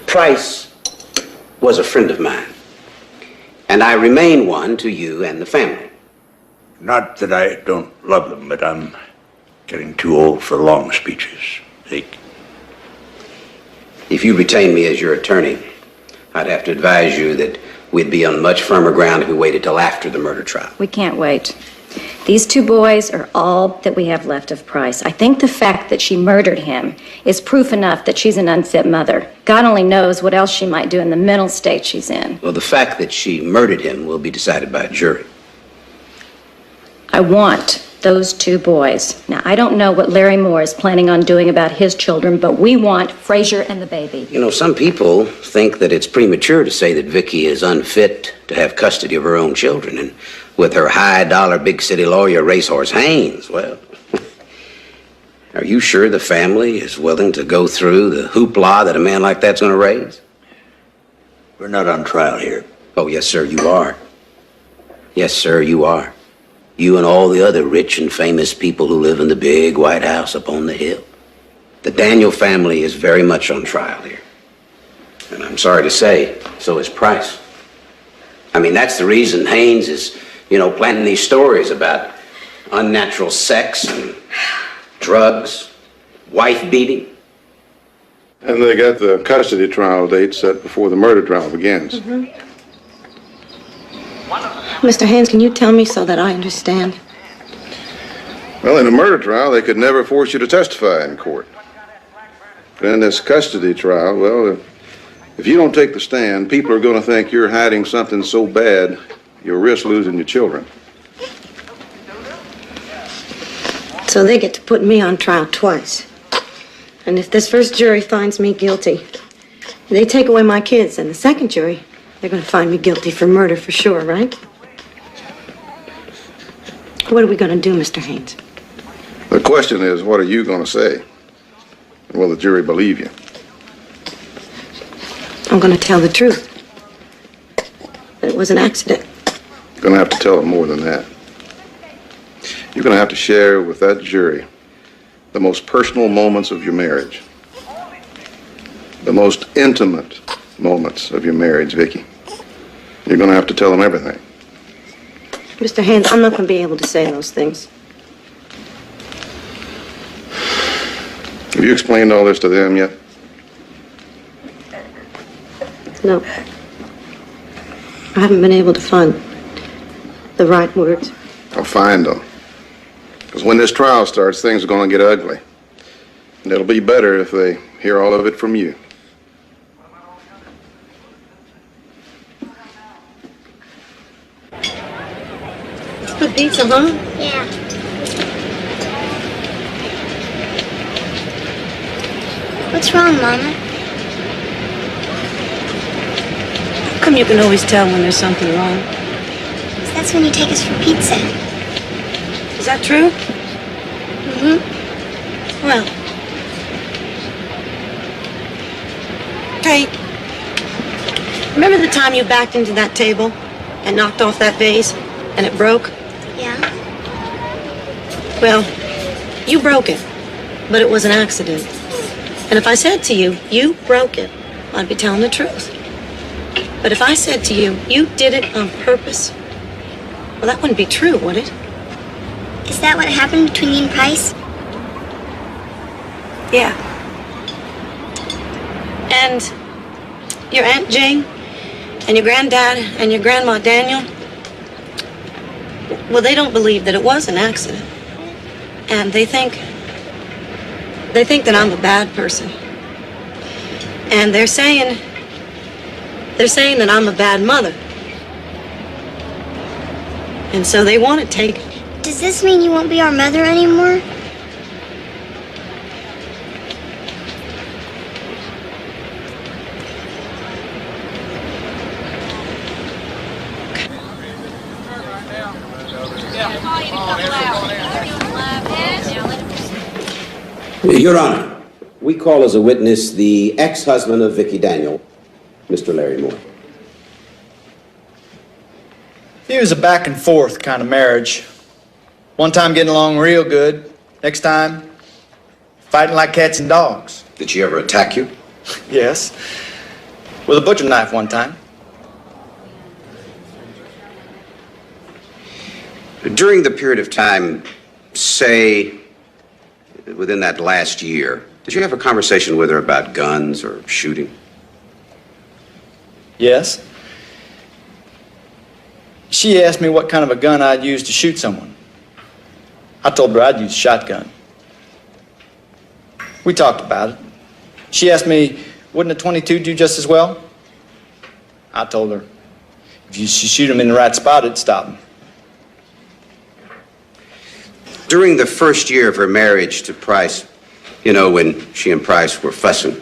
Price was a friend of mine, and I remain one to you and the family. Not that I don't love them, but I'm getting too old for long speeches. If you retain me as your attorney, I'd have to advise you that we'd be on much firmer ground if we waited till after the murder trial. We can't wait. These two boys are all that we have left of Price. I think the fact that she murdered him is proof enough that she's an unfit mother. God only knows what else she might do in the mental state she's in. Well, the fact that she murdered him will be decided by a jury. I want those two boys. Now, I don't know what Larry Moore is planning on doing about his children, but we want Frazier and the baby. You know, some people think that it's premature to say that Vickie is unfit to have custody of her own children, and with her high-dollar big city lawyer, Racehorse Haynes, well, are you sure the family is willing to go through the hoopla that a man like that's going to raise? We're not on trial here. Oh, yes, sir, you are. Yes, sir, you are. You and all the other rich and famous people who live in the big White House up on the hill. The Daniel family is very much on trial here. And I'm sorry to say, so is Price. I mean, that's the reason Haynes is, planting these stories about unnatural sex and drugs, wife beating. And they got the custody trial date set before the murder trial begins. Mm-hmm. Mr. Haynes, can you tell me so that I understand? Well, in a murder trial, they could never force you to testify in court. But in this custody trial, well, if you don't take the stand, people are going to think you're hiding something so bad, you'll risk losing your children. So they get to put me on trial twice. And if this first jury finds me guilty, they take away my kids, and the second jury, they're going to find me guilty for murder for sure, right? What are we going to do, Mr. Haynes? The question is, what are you going to say? And will the jury believe you? I'm going to tell the truth. That it was an accident. You're going to have to tell them more than that. You're going to have to share with that jury the most personal moments of your marriage. The most intimate moments of your marriage, Vickie. You're going to have to tell them everything. Mr. Haynes, I'm not going to be able to say those things. Have you explained all this to them yet? No. I haven't been able to find the right words. I'll find them. Because when this trial starts, things are going to get ugly. And it'll be better if they hear all of it from you. Good pizza, huh? Yeah. What's wrong, Mama? How come you can always tell when there's something wrong? That's when you take us for pizza. Is that true? Mm-hmm. Well. Hey, remember the time you backed into that table and knocked off that vase and it broke? Yeah. Well, you broke it, but it was an accident. And if I said to you, you broke it, I'd be telling the truth. But if I said to you, you did it on purpose, well, that wouldn't be true, would it? Is that what happened between me and Price? Yeah. And your Aunt Jane and your granddad and your grandma Daniel, well, they don't believe that it was an accident. And they think that I'm a bad person. And they're saying that I'm a bad mother. And so they want to take it. Does this mean you won't be our mother anymore? Your Honor, we call as a witness the ex-husband of Vickie Daniel, Mr. Larry Moore. It was a back and forth kind of marriage. One time getting along real good. Next time, fighting like cats and dogs. Did she ever attack you? Yes. With a butcher knife one time. During the period of time, say, within that last year, did you have a conversation with her about guns or shooting? Yes. She asked me what kind of a gun I'd use to shoot someone. I told her I'd use a shotgun. We talked about it. She asked me, wouldn't a .22 do just as well? I told her, if you shoot him in the right spot, it'd stop him. During the first year of her marriage to Price, you know, when she and Price were fussing,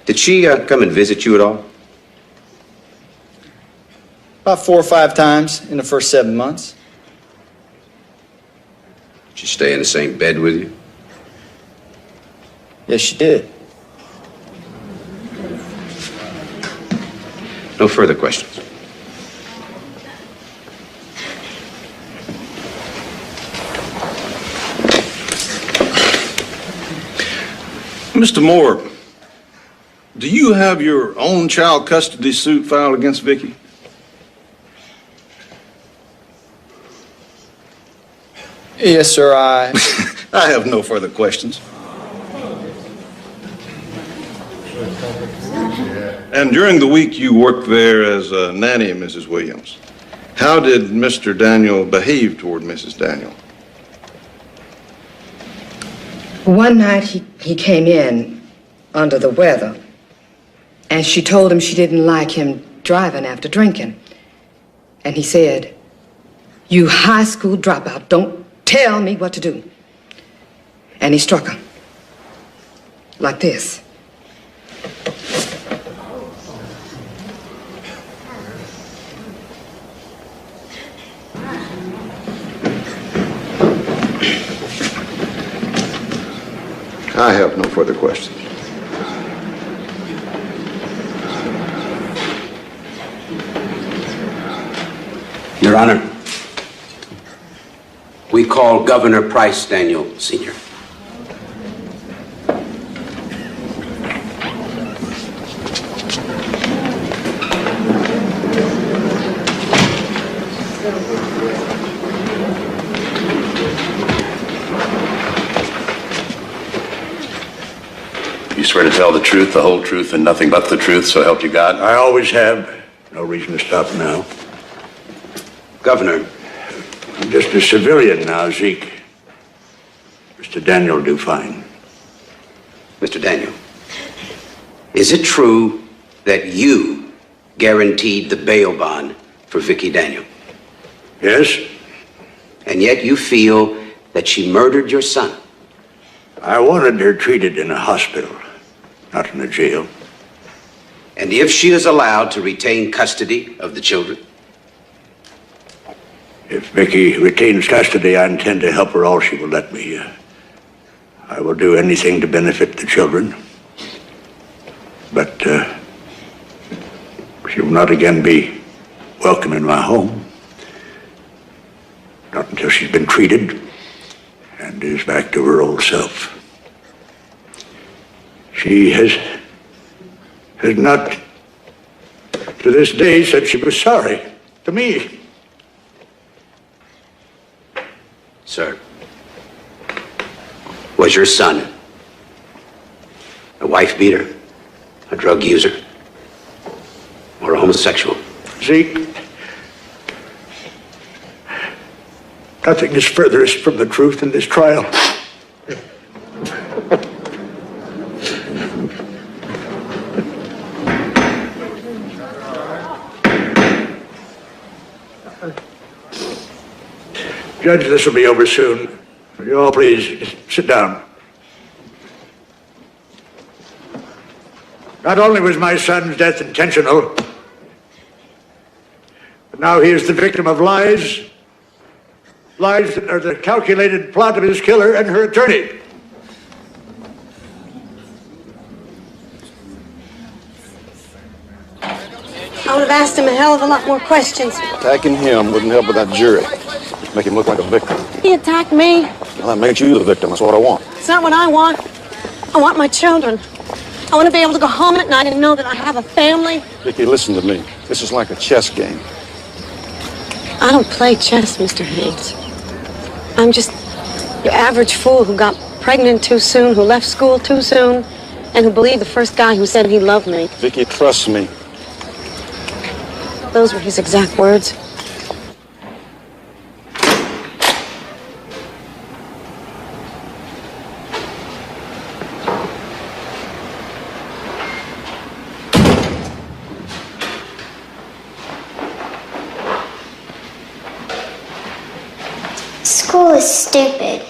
did she come and visit you at all? About 4 or 5 times in the first 7 months. Did she stay in the same bed with you? Yes, she did. No further questions. Mr. Moore, do you have your own child custody suit filed against Vickie? Yes, sir, I have no further questions. And during the week you worked there as a nanny, Mrs. Williams, how did Mr. Daniel behave toward Mrs. Daniel? One night he came in under the weather, and she told him she didn't like him driving after drinking. And he said, "You high school dropout, don't tell me what to do." And he struck her. Like this. I have no further questions. Your Honor, we call Governor Price Daniel, Sr. You swear to tell the truth, the whole truth, and nothing but the truth, so help you God? I always have. No reason to stop now. Governor. I'm just a civilian now, Zeke. Mr. Daniel will do fine. Mr. Daniel, is it true that you guaranteed the bail bond for Vickie Daniel? Yes. And yet you feel that she murdered your son? I wanted her treated in a hospital, not in a jail. And if she is allowed to retain custody of the children? If Vickie retains custody, I intend to help her all she will let me. I will do anything to benefit the children. But she will not again be welcome in my home. Not until she's been treated and is back to her old self. She has not, to this day, said she was sorry to me. Sir, was your son a wife beater, a drug user, or a homosexual? Zeke, nothing is furthest from the truth in this trial. Judge, this will be over soon. Will you all please sit down? Not only was my son's death intentional, but now he is the victim of lies that are the calculated plot of his killer and her attorney. I would have asked him a hell of a lot more questions. Attacking him wouldn't help with that jury. Make him look like a victim. He attacked me. Well, that makes you the victim. That's what I want. It's not what I want. I want my children. I want to be able to go home at night and know that I have a family. Vickie, listen to me. This is like a chess game. I don't play chess, Mr. Haynes. I'm just your average fool who got pregnant too soon, who left school too soon, and who believed the first guy who said he loved me. Vickie, trust me. Those were his exact words. School is stupid.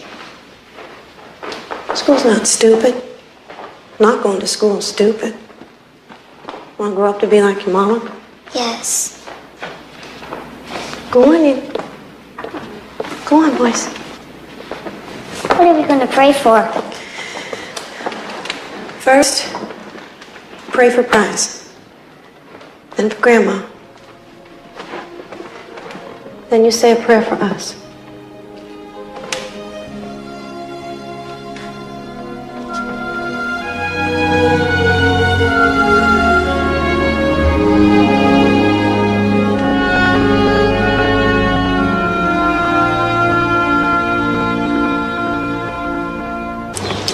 School's not stupid. Not going to school is stupid. Want to grow up to be like your mama? Yes. Go on in. Go on, boys. What are we going to pray for? First, pray for Price. Then for Grandma. Then you say a prayer for us.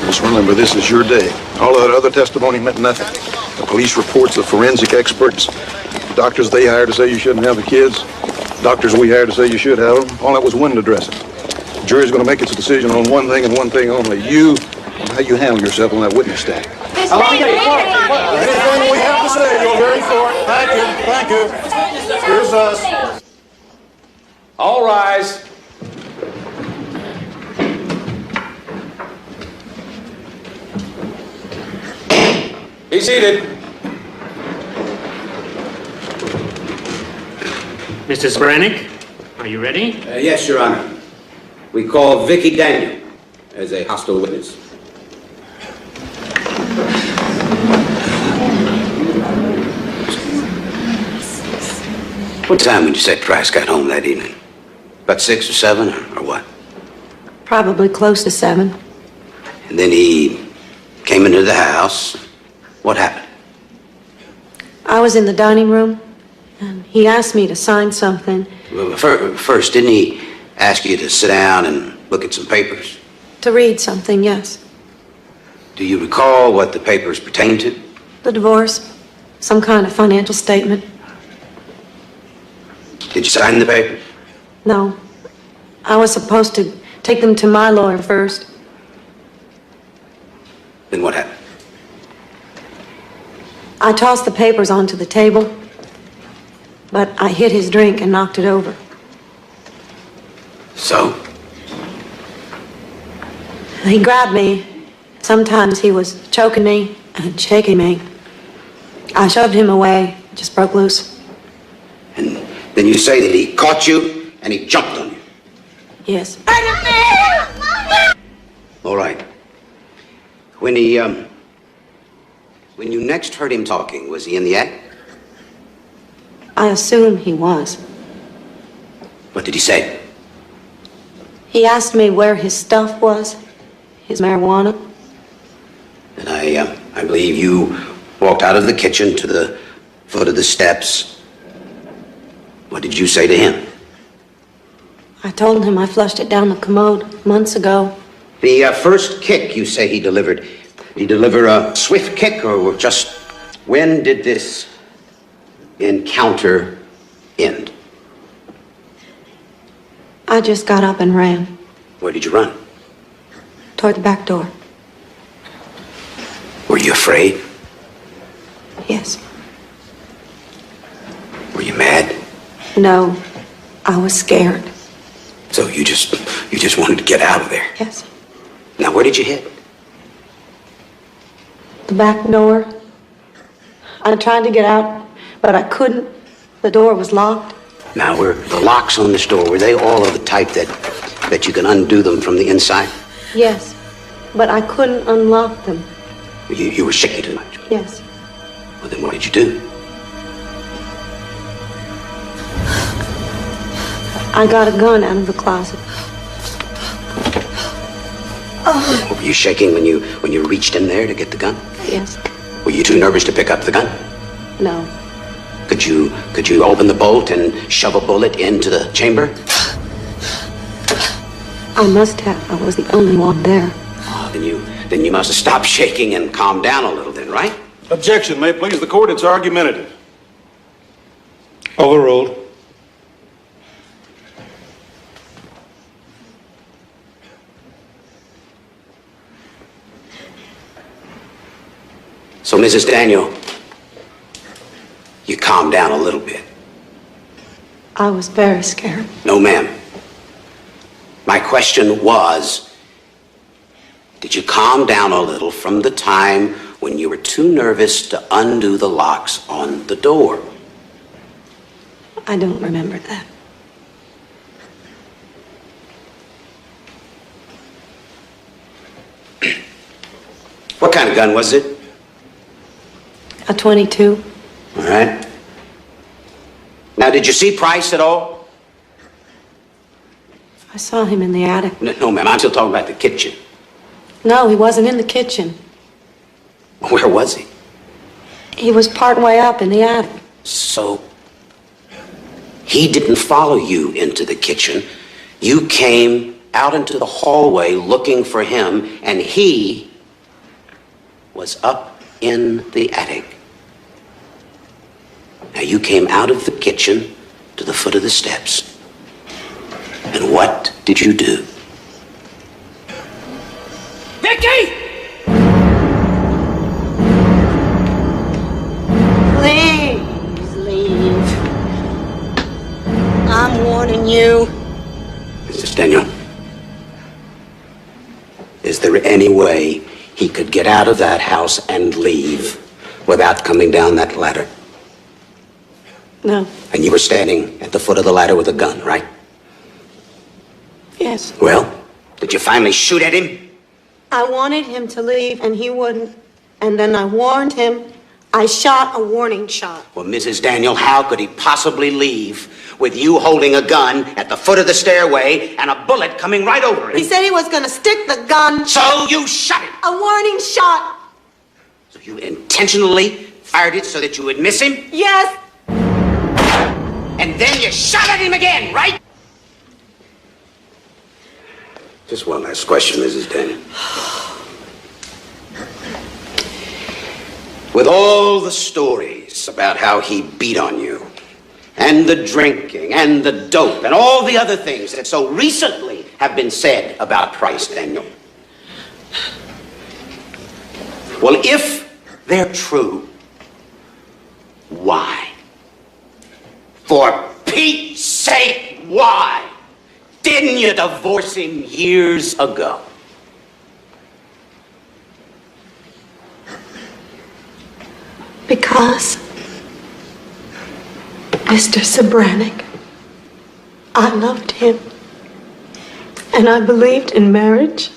Just remember, this is your day. All of that other testimony meant nothing. The police reports, the forensic experts, the doctors they hired to say you shouldn't have the kids, doctors we hired to say you should have them, all that was window dressing. The jury's going to make its decision on one thing and one thing only. You and how you handle yourself on that witness stand. Anything we have to say, you're very short. Thank you. Thank you. Here's us. All rise. Be seated. Mrs. Brannick, are you ready? Yes, Your Honor. We call Vickie Daniel as a hostile witness. What time would you say Price got home that evening? About 6 or 7 or what? Probably close to 7. And then he came into the house. What happened? I was in the dining room, and he asked me to sign something. Well, first, didn't he ask you to sit down and look at some papers? To read something, yes. Do you recall what the papers pertain to? The divorce, some kind of financial statement. Did you sign the papers? No. I was supposed to take them to my lawyer first. Then what happened? I tossed the papers onto the table, but I hit his drink and knocked it over. So? He grabbed me. Sometimes he was choking me and shaking me. I shoved him away, just broke loose. And then you say that he caught you and he jumped on you? Yes. All right. When you next heard him talking, was he in the act? I assume he was. What did he say? He asked me where his stuff was, his marijuana. And I believe you walked out of the kitchen to the foot of the steps. What did you say to him? I told him I flushed it down the commode months ago. The first kick you say he delivered, did he deliver a swift kick or just when did this encounter end? I just got up and ran Where did you run? toward the back door. Were you afraid? Yes. Were you mad? No, I was scared. So you just wanted to get out of there? Yes. Now where did you hit? The back door. I tried to get out, but I couldn't. The door was locked. Now were the locks on this door, were they all of the type that you can undo them from the inside? Yes, but I couldn't unlock them. You were shaking too much. Yes. Well, then what did you do? I got a gun out of the closet. Were you shaking when you reached in there to get the gun? Yes. Were you too nervous to pick up the gun? No. Could you open the bolt and shove a bullet into the chamber? I must have. I was the only one there. Oh, then you must have stopped shaking and calmed down a little then, right? Objection, may it please the court, it's argumentative. Overruled. So, Mrs. Daniel, you calm down a little bit. I was very scared. No, ma'am. My question was, did you calm down a little from the time when you were too nervous to undo the locks on the door? I don't remember that. What kind of gun was it? A 22. All right. Now, did you see Price at all? I saw him in the attic. No, ma'am. I'm still talking about the kitchen. No, he wasn't in the kitchen. Where was he? He was part way up in the attic. So, he didn't follow you into the kitchen. You came out into the hallway looking for him, and he was up in the attic. Now, you came out of the kitchen to the foot of the steps. And what did you do? Vickie! Please leave. I'm warning you. Mrs. Daniel, is there any way he could get out of that house and leave without coming down that ladder? No. And you were standing at the foot of the ladder with a gun, right? Yes. Well, did you finally shoot at him? I wanted him to leave, and he wouldn't. And then I warned him. I shot a warning shot. Well, Mrs. Daniel, how could he possibly leave with you holding a gun at the foot of the stairway and a bullet coming right over him? He said he was going to stick the gun. So you shot him? A warning shot. So you intentionally fired it so that you would miss him? Yes. And then you shot at him again, right? Just one last question, Mrs. Daniel. With all the stories about how he beat on you, and the drinking, and the dope, and all the other things that so recently have been said about Price Daniel. Well, if they're true, why? For Pete's sake, why didn't you divorce him years ago? Because, Mr. Sobranik, I loved him. And I believed in marriage.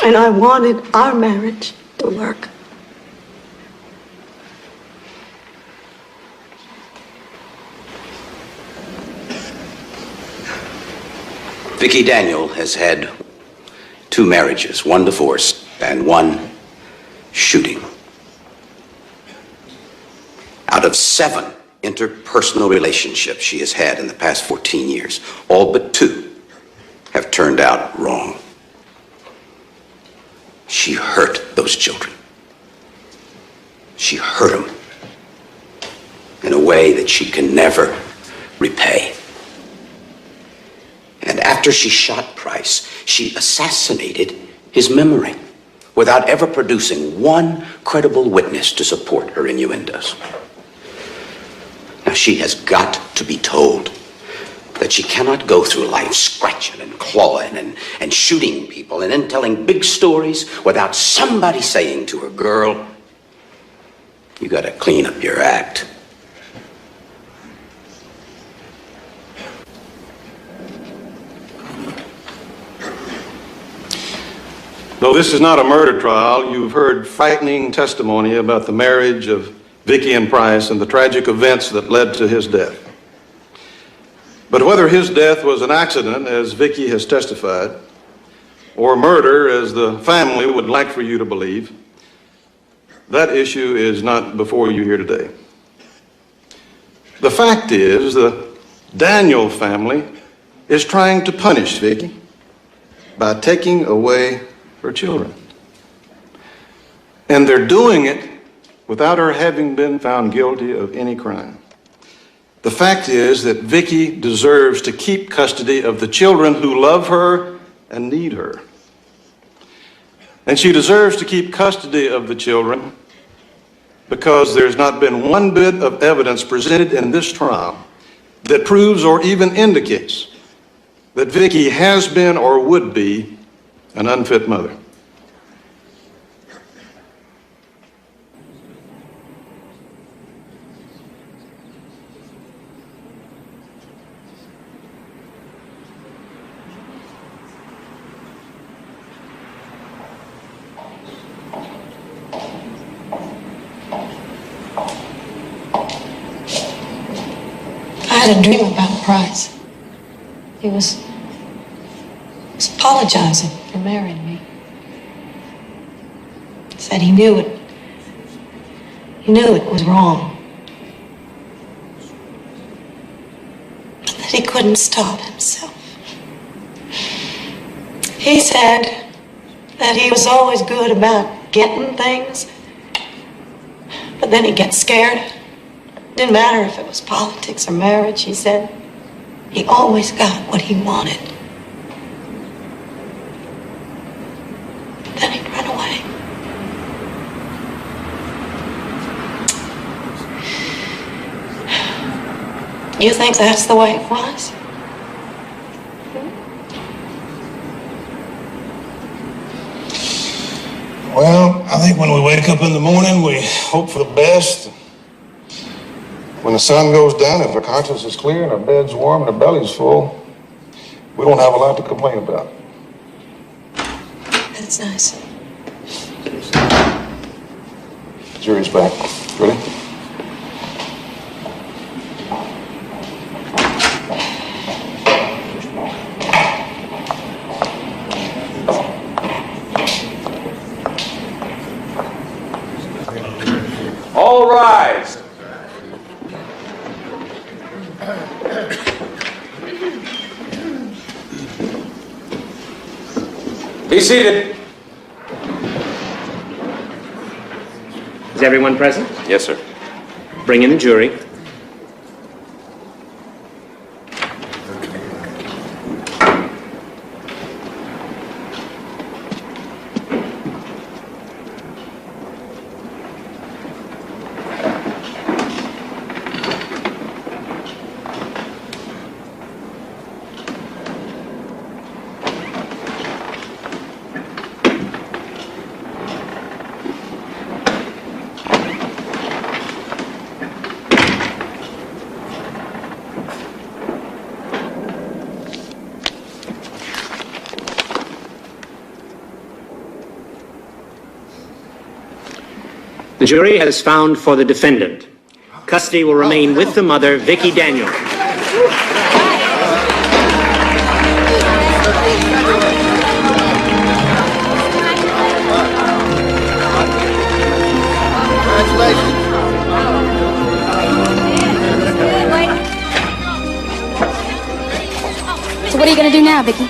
And I wanted our marriage to work. Vickie Daniel has had 2 marriages, 1 divorce, and 1 shooting. Out of 7 interpersonal relationships she has had in the past 14 years, all but 2 have turned out wrong. She hurt those children. She hurt them in a way that she can never repay. And after she shot Price, she assassinated his memory without ever producing 1 credible witness to support her innuendos. Now, she has got to be told that she cannot go through life scratching and clawing and shooting people and then telling big stories without somebody saying to her, girl, you got to clean up your act. Though this is not a murder trial, you've heard frightening testimony about the marriage of Vickie and Price and the tragic events that led to his death. But whether his death was an accident, as Vickie has testified, or murder, as the family would like for you to believe, that issue is not before you here today. The fact is, the Daniel family is trying to punish Vickie by taking away her children. And they're doing it without her having been found guilty of any crime. The fact is that Vickie deserves to keep custody of the children who love her and need her. And she deserves to keep custody of the children because there's not been one bit of evidence presented in this trial that proves or even indicates that Vickie has been or would be an unfit mother. I had a dream about Price. He was apologizing for marrying me. He said he knew it was wrong. But that he couldn't stop himself. He said that he was always good about getting things, but then he'd get scared. Didn't matter if it was politics or marriage, he said. He always got what he wanted. Then he'd run away. You think that's the way it was? Well, I think when we wake up in the morning, we hope for the best. When the sun goes down, if our conscience is clear and our bed's warm and our belly's full, we don't have a lot to complain about. That's nice. Jury's back. Ready? All rise. Be seated. Is everyone present? Yes, sir. Bring in the jury. The jury has found for the defendant. Custody will remain with the mother, Vickie Daniel. So what are you going to do now, Vickie?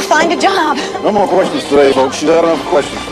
Find a job. No more questions today, folks. She's had enough questions.